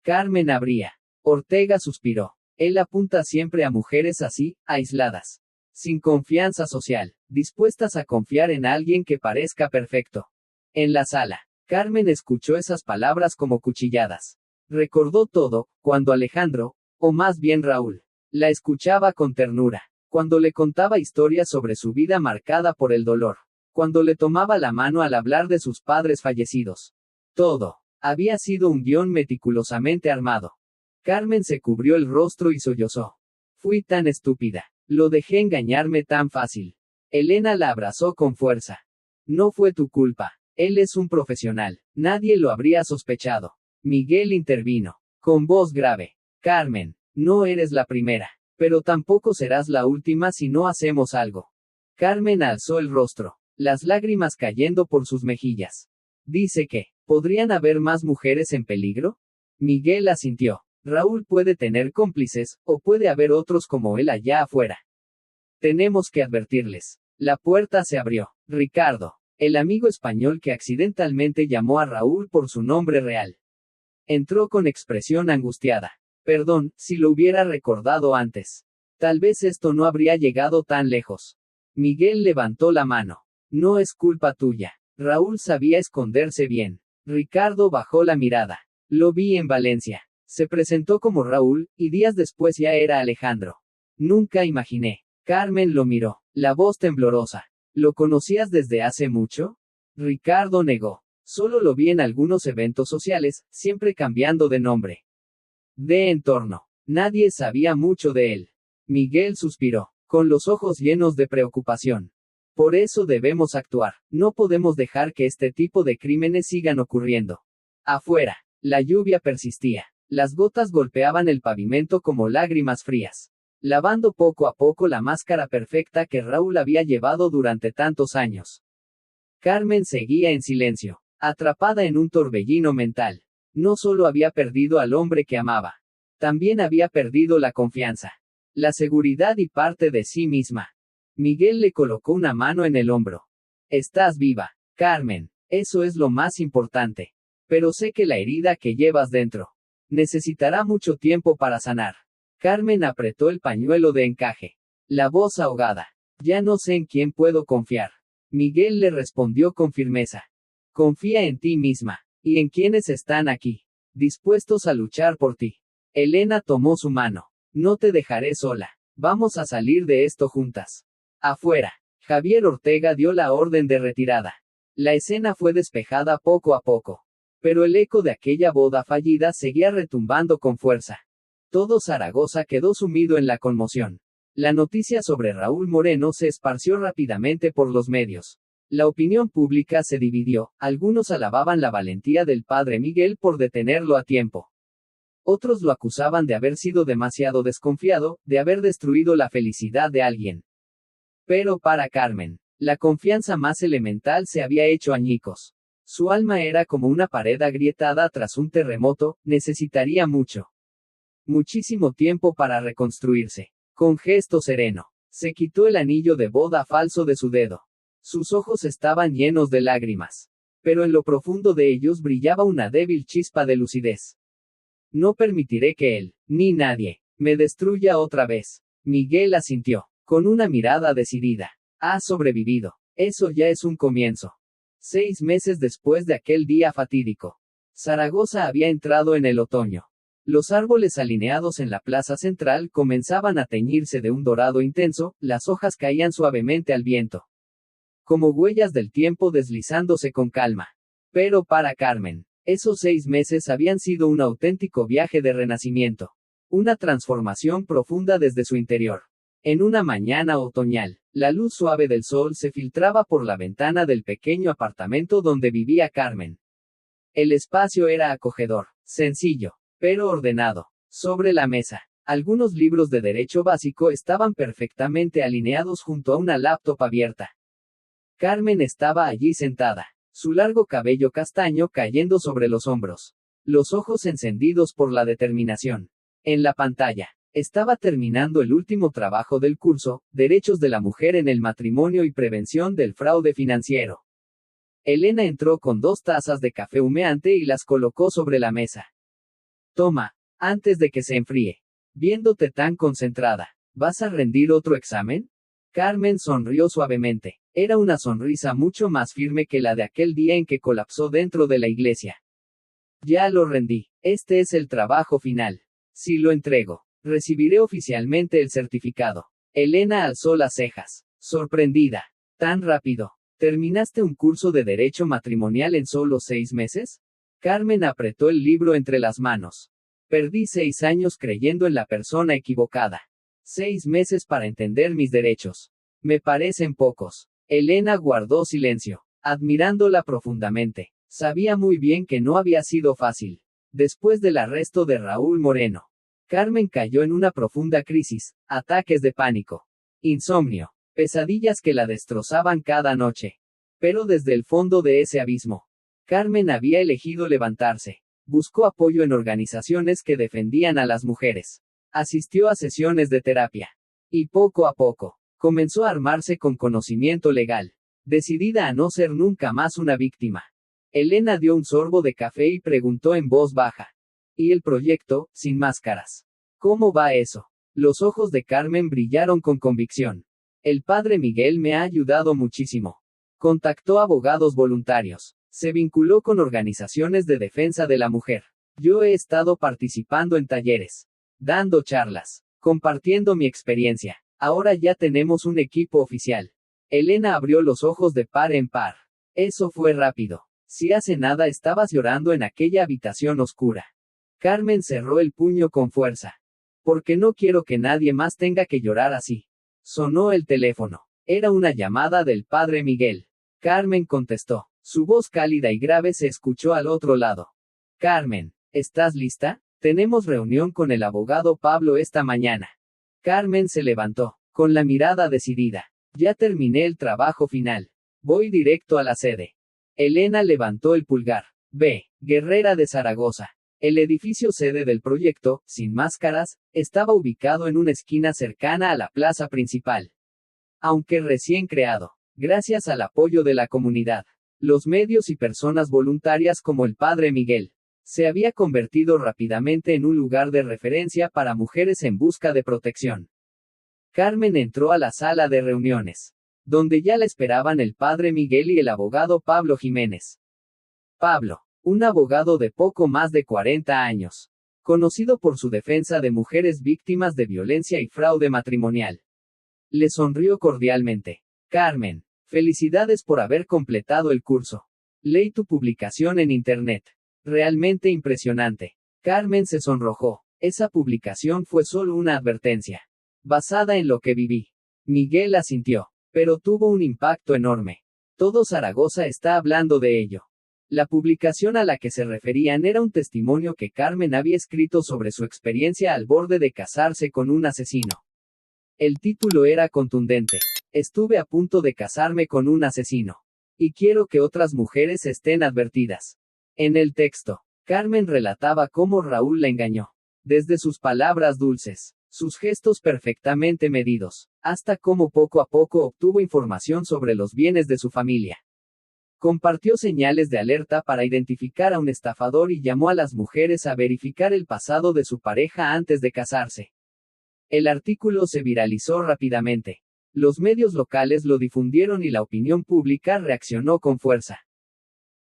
Carmen habría. Ortega suspiró. Él apunta siempre a mujeres así, aisladas. Sin confianza social, dispuestas a confiar en alguien que parezca perfecto. En la sala, Carmen escuchó esas palabras como cuchilladas. Recordó todo, cuando Alejandro, o más bien Raúl, la escuchaba con ternura. Cuando le contaba historias sobre su vida marcada por el dolor. Cuando le tomaba la mano al hablar de sus padres fallecidos. Todo había sido un guión meticulosamente armado. Carmen se cubrió el rostro y sollozó. Fui tan estúpida. Lo dejé engañarme tan fácil. Elena la abrazó con fuerza. No fue tu culpa. Él es un profesional. Nadie lo habría sospechado. Miguel intervino. Con voz grave. Carmen, no eres la primera. Pero tampoco serás la última si no hacemos algo. Carmen alzó el rostro. Las lágrimas cayendo por sus mejillas. Dice que, ¿podrían haber más mujeres en peligro? Miguel asintió. Raúl puede tener cómplices, o puede haber otros como él allá afuera. Tenemos que advertirles. La puerta se abrió. Ricardo, el amigo español que accidentalmente llamó a Raúl por su nombre real. Entró con expresión angustiada. Perdón, si lo hubiera recordado antes. Tal vez esto no habría llegado tan lejos. Miguel levantó la mano. No es culpa tuya. Raúl sabía esconderse bien. Ricardo bajó la mirada. Lo vi en Valencia. Se presentó como Raúl, y días después ya era Alejandro. Nunca imaginé. Carmen lo miró, la voz temblorosa. ¿Lo conocías desde hace mucho? Ricardo negó. Solo lo vi en algunos eventos sociales, siempre cambiando de nombre. De entorno. Nadie sabía mucho de él. Miguel suspiró, con los ojos llenos de preocupación. Por eso debemos actuar. No podemos dejar que este tipo de crímenes sigan ocurriendo. Afuera, la lluvia persistía. Las gotas golpeaban el pavimento como lágrimas frías, lavando poco a poco la máscara perfecta que Raúl había llevado durante tantos años. Carmen seguía en silencio, atrapada en un torbellino mental. No solo había perdido al hombre que amaba, también había perdido la confianza, la seguridad y parte de sí misma. Miguel le colocó una mano en el hombro. Estás viva, Carmen, eso es lo más importante. Pero sé que la herida que llevas dentro necesitará mucho tiempo para sanar. Carmen apretó el pañuelo de encaje. La voz ahogada. Ya no sé en quién puedo confiar. Miguel le respondió con firmeza. Confía en ti misma, y en quienes están aquí, dispuestos a luchar por ti. Elena tomó su mano. No te dejaré sola. Vamos a salir de esto juntas. Afuera, Javier Ortega dio la orden de retirada. La escena fue despejada poco a poco. Pero el eco de aquella boda fallida seguía retumbando con fuerza. Todo Zaragoza quedó sumido en la conmoción. La noticia sobre Raúl Moreno se esparció rápidamente por los medios. La opinión pública se dividió, algunos alababan la valentía del padre Miguel por detenerlo a tiempo. Otros lo acusaban de haber sido demasiado desconfiado, de haber destruido la felicidad de alguien. Pero para Carmen, la confianza más elemental se había hecho añicos. Su alma era como una pared agrietada tras un terremoto, necesitaría muchísimo tiempo para reconstruirse. Con gesto sereno, se quitó el anillo de boda falso de su dedo. Sus ojos estaban llenos de lágrimas. Pero en lo profundo de ellos brillaba una débil chispa de lucidez. No permitiré que él, ni nadie, me destruya otra vez. Miguel asintió, con una mirada decidida. Has sobrevivido. Eso ya es un comienzo. 6 meses después de aquel día fatídico, Zaragoza había entrado en el otoño. Los árboles alineados en la plaza central comenzaban a teñirse de un dorado intenso, las hojas caían suavemente al viento, como huellas del tiempo deslizándose con calma. Pero para Carmen, esos 6 meses habían sido un auténtico viaje de renacimiento. Una transformación profunda desde su interior. En una mañana otoñal, la luz suave del sol se filtraba por la ventana del pequeño apartamento donde vivía Carmen. El espacio era acogedor, sencillo, pero ordenado. Sobre la mesa, algunos libros de derecho básico estaban perfectamente alineados junto a una laptop abierta. Carmen estaba allí sentada, su largo cabello castaño cayendo sobre los hombros, los ojos encendidos por la determinación. En la pantalla, estaba terminando el último trabajo del curso, Derechos de la Mujer en el Matrimonio y Prevención del Fraude Financiero. Elena entró con 2 tazas de café humeante y las colocó sobre la mesa. Toma, antes de que se enfríe. Viéndote tan concentrada, ¿vas a rendir otro examen? Carmen sonrió suavemente. Era una sonrisa mucho más firme que la de aquel día en que colapsó dentro de la iglesia. Ya lo rendí. Este es el trabajo final. Si lo entrego, recibiré oficialmente el certificado. Elena alzó las cejas, sorprendida. ¿Tan rápido? ¿Terminaste un curso de derecho matrimonial en solo 6 meses? Carmen apretó el libro entre las manos. Perdí 6 años creyendo en la persona equivocada. 6 meses para entender mis derechos. Me parecen pocos. Elena guardó silencio, admirándola profundamente. Sabía muy bien que no había sido fácil. Después del arresto de Raúl Moreno, Carmen cayó en una profunda crisis, ataques de pánico, insomnio, pesadillas que la destrozaban cada noche. Pero desde el fondo de ese abismo, Carmen había elegido levantarse. Buscó apoyo en organizaciones que defendían a las mujeres. Asistió a sesiones de terapia. Y poco a poco, comenzó a armarse con conocimiento legal. Decidida a no ser nunca más una víctima. Elena dio un sorbo de café y preguntó en voz baja. ¿Y el proyecto, sin máscaras? ¿Cómo va eso? Los ojos de Carmen brillaron con convicción. El padre Miguel me ha ayudado muchísimo. Contactó abogados voluntarios. Se vinculó con organizaciones de defensa de la mujer. Yo he estado participando en talleres, dando charlas, compartiendo mi experiencia. Ahora ya tenemos un equipo oficial. Elena abrió los ojos de par en par. Eso fue rápido. Si hace nada estabas llorando en aquella habitación oscura. Carmen cerró el puño con fuerza. Porque no quiero que nadie más tenga que llorar así. Sonó el teléfono. Era una llamada del padre Miguel. Carmen contestó. Su voz cálida y grave se escuchó al otro lado. Carmen, ¿estás lista? Tenemos reunión con el abogado Pablo esta mañana. Carmen se levantó, con la mirada decidida. Ya terminé el trabajo final. Voy directo a la sede. Elena levantó el pulgar. B. Guerrera de Zaragoza. El edificio sede del proyecto, Sin Máscaras, estaba ubicado en una esquina cercana a la plaza principal. Aunque recién creado, gracias al apoyo de la comunidad, los medios y personas voluntarias como el padre Miguel, se había convertido rápidamente en un lugar de referencia para mujeres en busca de protección. Carmen entró a la sala de reuniones, donde ya la esperaban el padre Miguel y el abogado Pablo Jiménez. Pablo, un abogado de poco más de 40 años, conocido por su defensa de mujeres víctimas de violencia y fraude matrimonial. Le sonrió cordialmente. Carmen, felicidades por haber completado el curso. Leí tu publicación en internet. Realmente impresionante. Carmen se sonrojó. Esa publicación fue solo una advertencia, basada en lo que viví. Miguel asintió. Pero tuvo un impacto enorme. Todo Zaragoza está hablando de ello. La publicación a la que se referían era un testimonio que Carmen había escrito sobre su experiencia al borde de casarse con un asesino. El título era contundente. Estuve a punto de casarme con un asesino. Y quiero que otras mujeres estén advertidas. En el texto, Carmen relataba cómo Raúl la engañó. Desde sus palabras dulces, sus gestos perfectamente medidos, hasta cómo poco a poco obtuvo información sobre los bienes de su familia. Compartió señales de alerta para identificar a un estafador y llamó a las mujeres a verificar el pasado de su pareja antes de casarse. El artículo se viralizó rápidamente. Los medios locales lo difundieron y la opinión pública reaccionó con fuerza.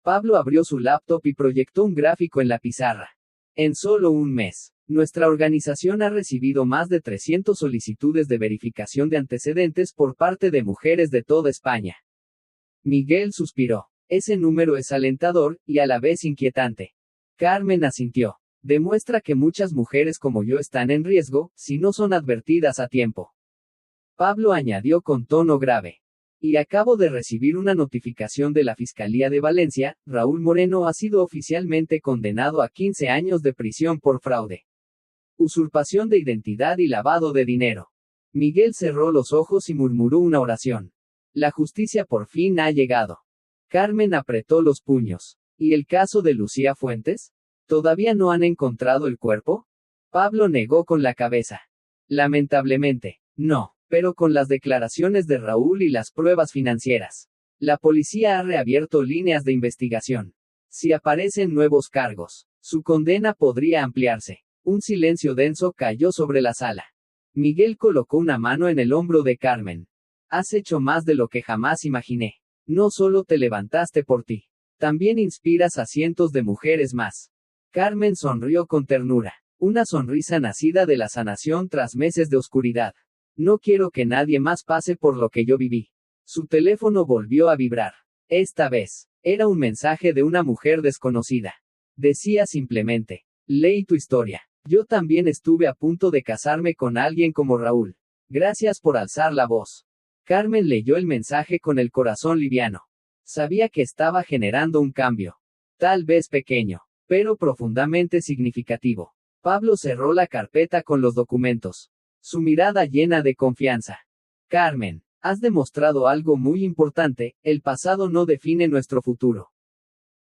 Pablo abrió su laptop y proyectó un gráfico en la pizarra. En solo un mes, nuestra organización ha recibido más de 300 solicitudes de verificación de antecedentes por parte de mujeres de toda España. Miguel suspiró. Ese número es alentador, y a la vez inquietante. Carmen asintió. Demuestra que muchas mujeres como yo están en riesgo, si no son advertidas a tiempo. Pablo añadió con tono grave. Y acabo de recibir una notificación de la Fiscalía de Valencia. Raúl Moreno ha sido oficialmente condenado a 15 años de prisión por fraude, usurpación de identidad y lavado de dinero. Miguel cerró los ojos y murmuró una oración. La justicia por fin ha llegado. Carmen apretó los puños. ¿Y el caso de Lucía Fuentes? ¿Todavía no han encontrado el cuerpo? Pablo negó con la cabeza. Lamentablemente, no, pero con las declaraciones de Raúl y las pruebas financieras, la policía ha reabierto líneas de investigación. Si aparecen nuevos cargos, su condena podría ampliarse. Un silencio denso cayó sobre la sala. Miguel colocó una mano en el hombro de Carmen. Has hecho más de lo que jamás imaginé. No solo te levantaste por ti, también inspiras a cientos de mujeres más. Carmen sonrió con ternura. Una sonrisa nacida de la sanación tras meses de oscuridad. No quiero que nadie más pase por lo que yo viví. Su teléfono volvió a vibrar. Esta vez, era un mensaje de una mujer desconocida. Decía simplemente, leí tu historia. Yo también estuve a punto de casarme con alguien como Raúl. Gracias por alzar la voz. Carmen leyó el mensaje con el corazón liviano. Sabía que estaba generando un cambio. Tal vez pequeño, pero profundamente significativo. Pablo cerró la carpeta con los documentos. Su mirada llena de confianza. Carmen, has demostrado algo muy importante, el pasado no define nuestro futuro.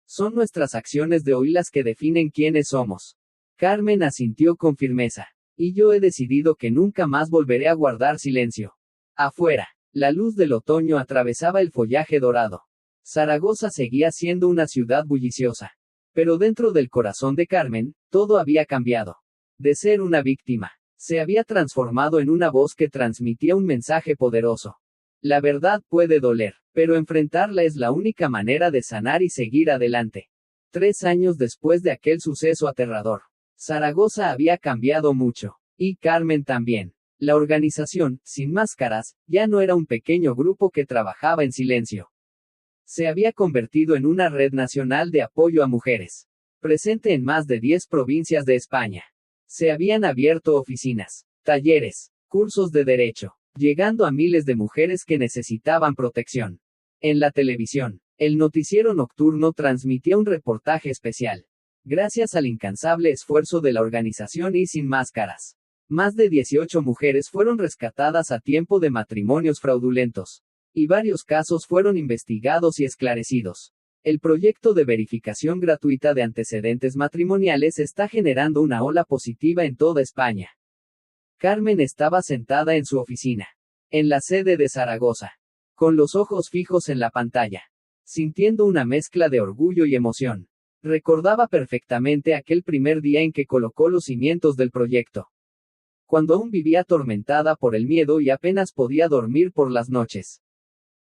Son nuestras acciones de hoy las que definen quiénes somos. Carmen asintió con firmeza. Y yo he decidido que nunca más volveré a guardar silencio. Afuera, la luz del otoño atravesaba el follaje dorado. Zaragoza seguía siendo una ciudad bulliciosa. Pero dentro del corazón de Carmen, todo había cambiado. De ser una víctima, se había transformado en una voz que transmitía un mensaje poderoso. La verdad puede doler, pero enfrentarla es la única manera de sanar y seguir adelante. 3 años después de aquel suceso aterrador, Zaragoza había cambiado mucho. Y Carmen también. La organización, sin máscaras, ya no era un pequeño grupo que trabajaba en silencio. Se había convertido en una red nacional de apoyo a mujeres, presente en más de 10 provincias de España. Se habían abierto oficinas, talleres, cursos de derecho, llegando a miles de mujeres que necesitaban protección. En la televisión, el noticiero nocturno transmitía un reportaje especial. Gracias al incansable esfuerzo de la organización y sin máscaras, más de 18 mujeres fueron rescatadas a tiempo de matrimonios fraudulentos. Y varios casos fueron investigados y esclarecidos. El proyecto de verificación gratuita de antecedentes matrimoniales está generando una ola positiva en toda España. Carmen estaba sentada en su oficina, en la sede de Zaragoza, con los ojos fijos en la pantalla, sintiendo una mezcla de orgullo y emoción. Recordaba perfectamente aquel primer día en que colocó los cimientos del proyecto. Cuando aún vivía atormentada por el miedo y apenas podía dormir por las noches.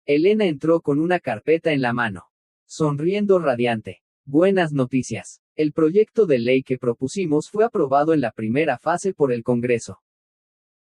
Elena entró con una carpeta en la mano, sonriendo radiante. Buenas noticias. El proyecto de ley que propusimos fue aprobado en la primera fase por el Congreso.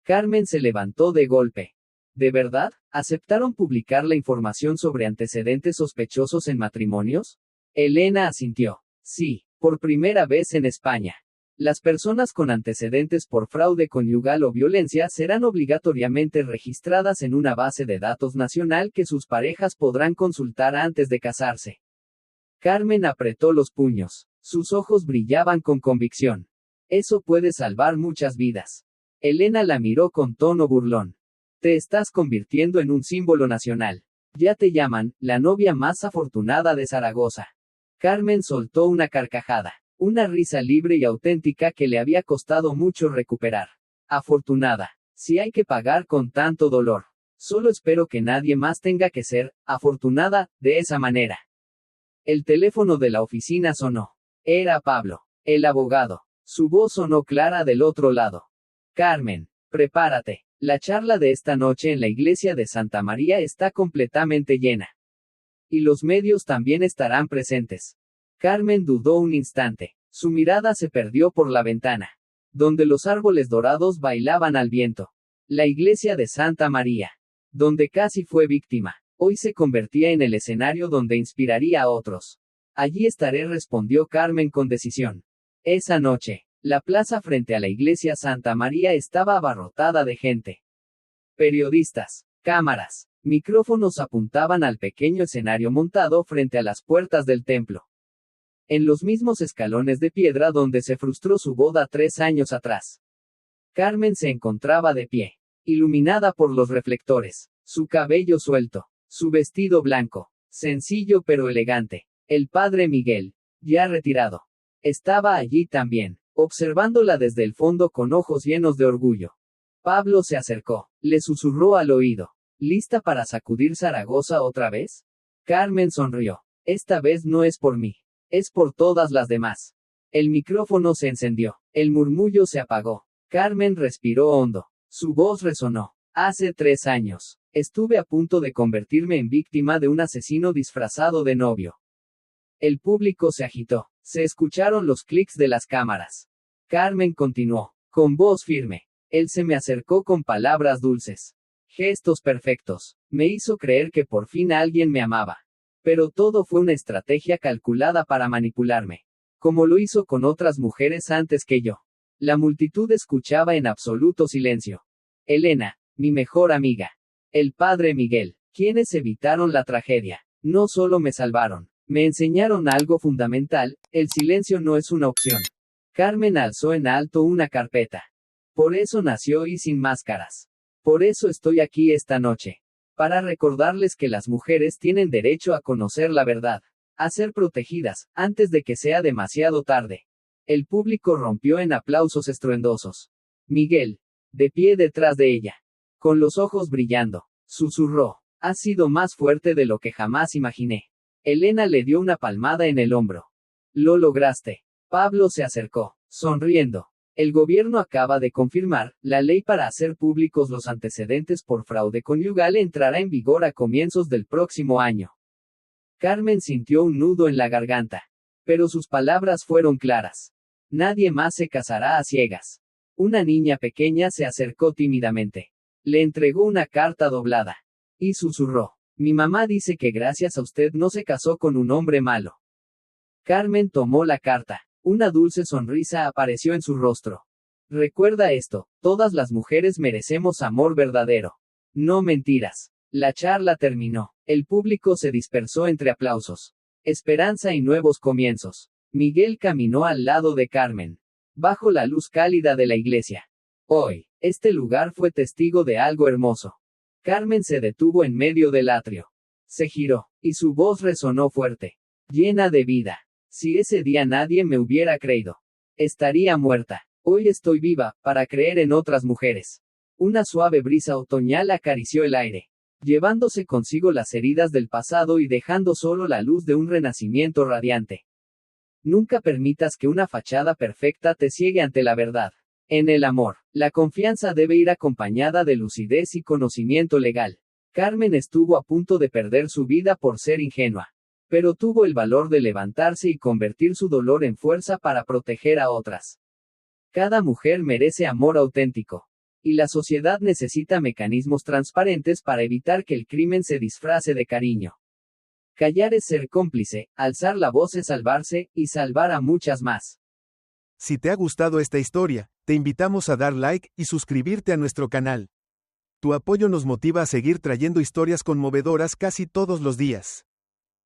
Carmen se levantó de golpe. ¿De verdad? ¿Aceptaron publicar la información sobre antecedentes sospechosos en matrimonios? Elena asintió. Sí, por primera vez en España. Las personas con antecedentes por fraude conyugal o violencia serán obligatoriamente registradas en una base de datos nacional que sus parejas podrán consultar antes de casarse. Carmen apretó los puños. Sus ojos brillaban con convicción. Eso puede salvar muchas vidas. Elena la miró con tono burlón. Te estás convirtiendo en un símbolo nacional. Ya te llaman, la novia más afortunada de Zaragoza. Carmen soltó una carcajada. Una risa libre y auténtica que le había costado mucho recuperar. Afortunada. Si hay que pagar con tanto dolor. Solo espero que nadie más tenga que ser, afortunada, de esa manera. El teléfono de la oficina sonó. Era Pablo, el abogado. Su voz sonó clara del otro lado. Carmen, prepárate. La charla de esta noche en la iglesia de Santa María está completamente llena. Y los medios también estarán presentes. Carmen dudó un instante. Su mirada se perdió por la ventana, donde los árboles dorados bailaban al viento. La iglesia de Santa María, donde casi fue víctima, hoy se convertía en el escenario donde inspiraría a otros. Allí estaré, respondió Carmen con decisión. Esa noche, la plaza frente a la iglesia Santa María estaba abarrotada de gente. Periodistas, cámaras, micrófonos apuntaban al pequeño escenario montado frente a las puertas del templo. En los mismos escalones de piedra donde se frustró su boda 3 años atrás. Carmen se encontraba de pie, iluminada por los reflectores, su cabello suelto, su vestido blanco, sencillo pero elegante. El padre Miguel, ya retirado, estaba allí también, observándola desde el fondo con ojos llenos de orgullo. Pablo se acercó, le susurró al oído. ¿Lista para sacudir Zaragoza otra vez? Carmen sonrió. Esta vez no es por mí. Es por todas las demás. El micrófono se encendió. El murmullo se apagó. Carmen respiró hondo. Su voz resonó. Hace 3 años, estuve a punto de convertirme en víctima de un asesino disfrazado de novio. El público se agitó. Se escucharon los clics de las cámaras. Carmen continuó, con voz firme. Él se me acercó con palabras dulces. Gestos perfectos. Me hizo creer que por fin alguien me amaba. Pero todo fue una estrategia calculada para manipularme. Como lo hizo con otras mujeres antes que yo. La multitud escuchaba en absoluto silencio. Elena, mi mejor amiga. El padre Miguel, quienes evitaron la tragedia. No solo me salvaron, me enseñaron algo fundamental: el silencio no es una opción. Carmen alzó en alto una carpeta. Por eso nació Y Sin Máscaras. Por eso estoy aquí esta noche. Para recordarles que las mujeres tienen derecho a conocer la verdad, a ser protegidas, antes de que sea demasiado tarde. El público rompió en aplausos estruendosos. Miguel, de pie detrás de ella, con los ojos brillando, susurró: has sido más fuerte de lo que jamás imaginé. Elena le dio una palmada en el hombro. Lo lograste. Pablo se acercó, sonriendo. El gobierno acaba de confirmar, la ley para hacer públicos los antecedentes por fraude conyugal entrará en vigor a comienzos del próximo año. Carmen sintió un nudo en la garganta. Pero sus palabras fueron claras. Nadie más se casará a ciegas. Una niña pequeña se acercó tímidamente. Le entregó una carta doblada. Y susurró: mi mamá dice que gracias a usted no se casó con un hombre malo. Carmen tomó la carta. Una dulce sonrisa apareció en su rostro. Recuerda esto: todas las mujeres merecemos amor verdadero. No mentiras. La charla terminó. El público se dispersó entre aplausos. Esperanza y nuevos comienzos. Miguel caminó al lado de Carmen, bajo la luz cálida de la iglesia. Hoy, este lugar fue testigo de algo hermoso. Carmen se detuvo en medio del atrio. Se giró, y su voz resonó fuerte, llena de vida. Si ese día nadie me hubiera creído, estaría muerta. Hoy estoy viva, para creer en otras mujeres. Una suave brisa otoñal acarició el aire, llevándose consigo las heridas del pasado y dejando solo la luz de un renacimiento radiante. Nunca permitas que una fachada perfecta te ciegue ante la verdad. En el amor, la confianza debe ir acompañada de lucidez y conocimiento legal. Carmen estuvo a punto de perder su vida por ser ingenua. Pero tuvo el valor de levantarse y convertir su dolor en fuerza para proteger a otras. Cada mujer merece amor auténtico. Y la sociedad necesita mecanismos transparentes para evitar que el crimen se disfrace de cariño. Callar es ser cómplice, alzar la voz es salvarse, y salvar a muchas más. Si te ha gustado esta historia, te invitamos a dar like y suscribirte a nuestro canal. Tu apoyo nos motiva a seguir trayendo historias conmovedoras casi todos los días.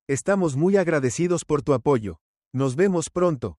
Estamos muy agradecidos por tu apoyo. Nos vemos pronto.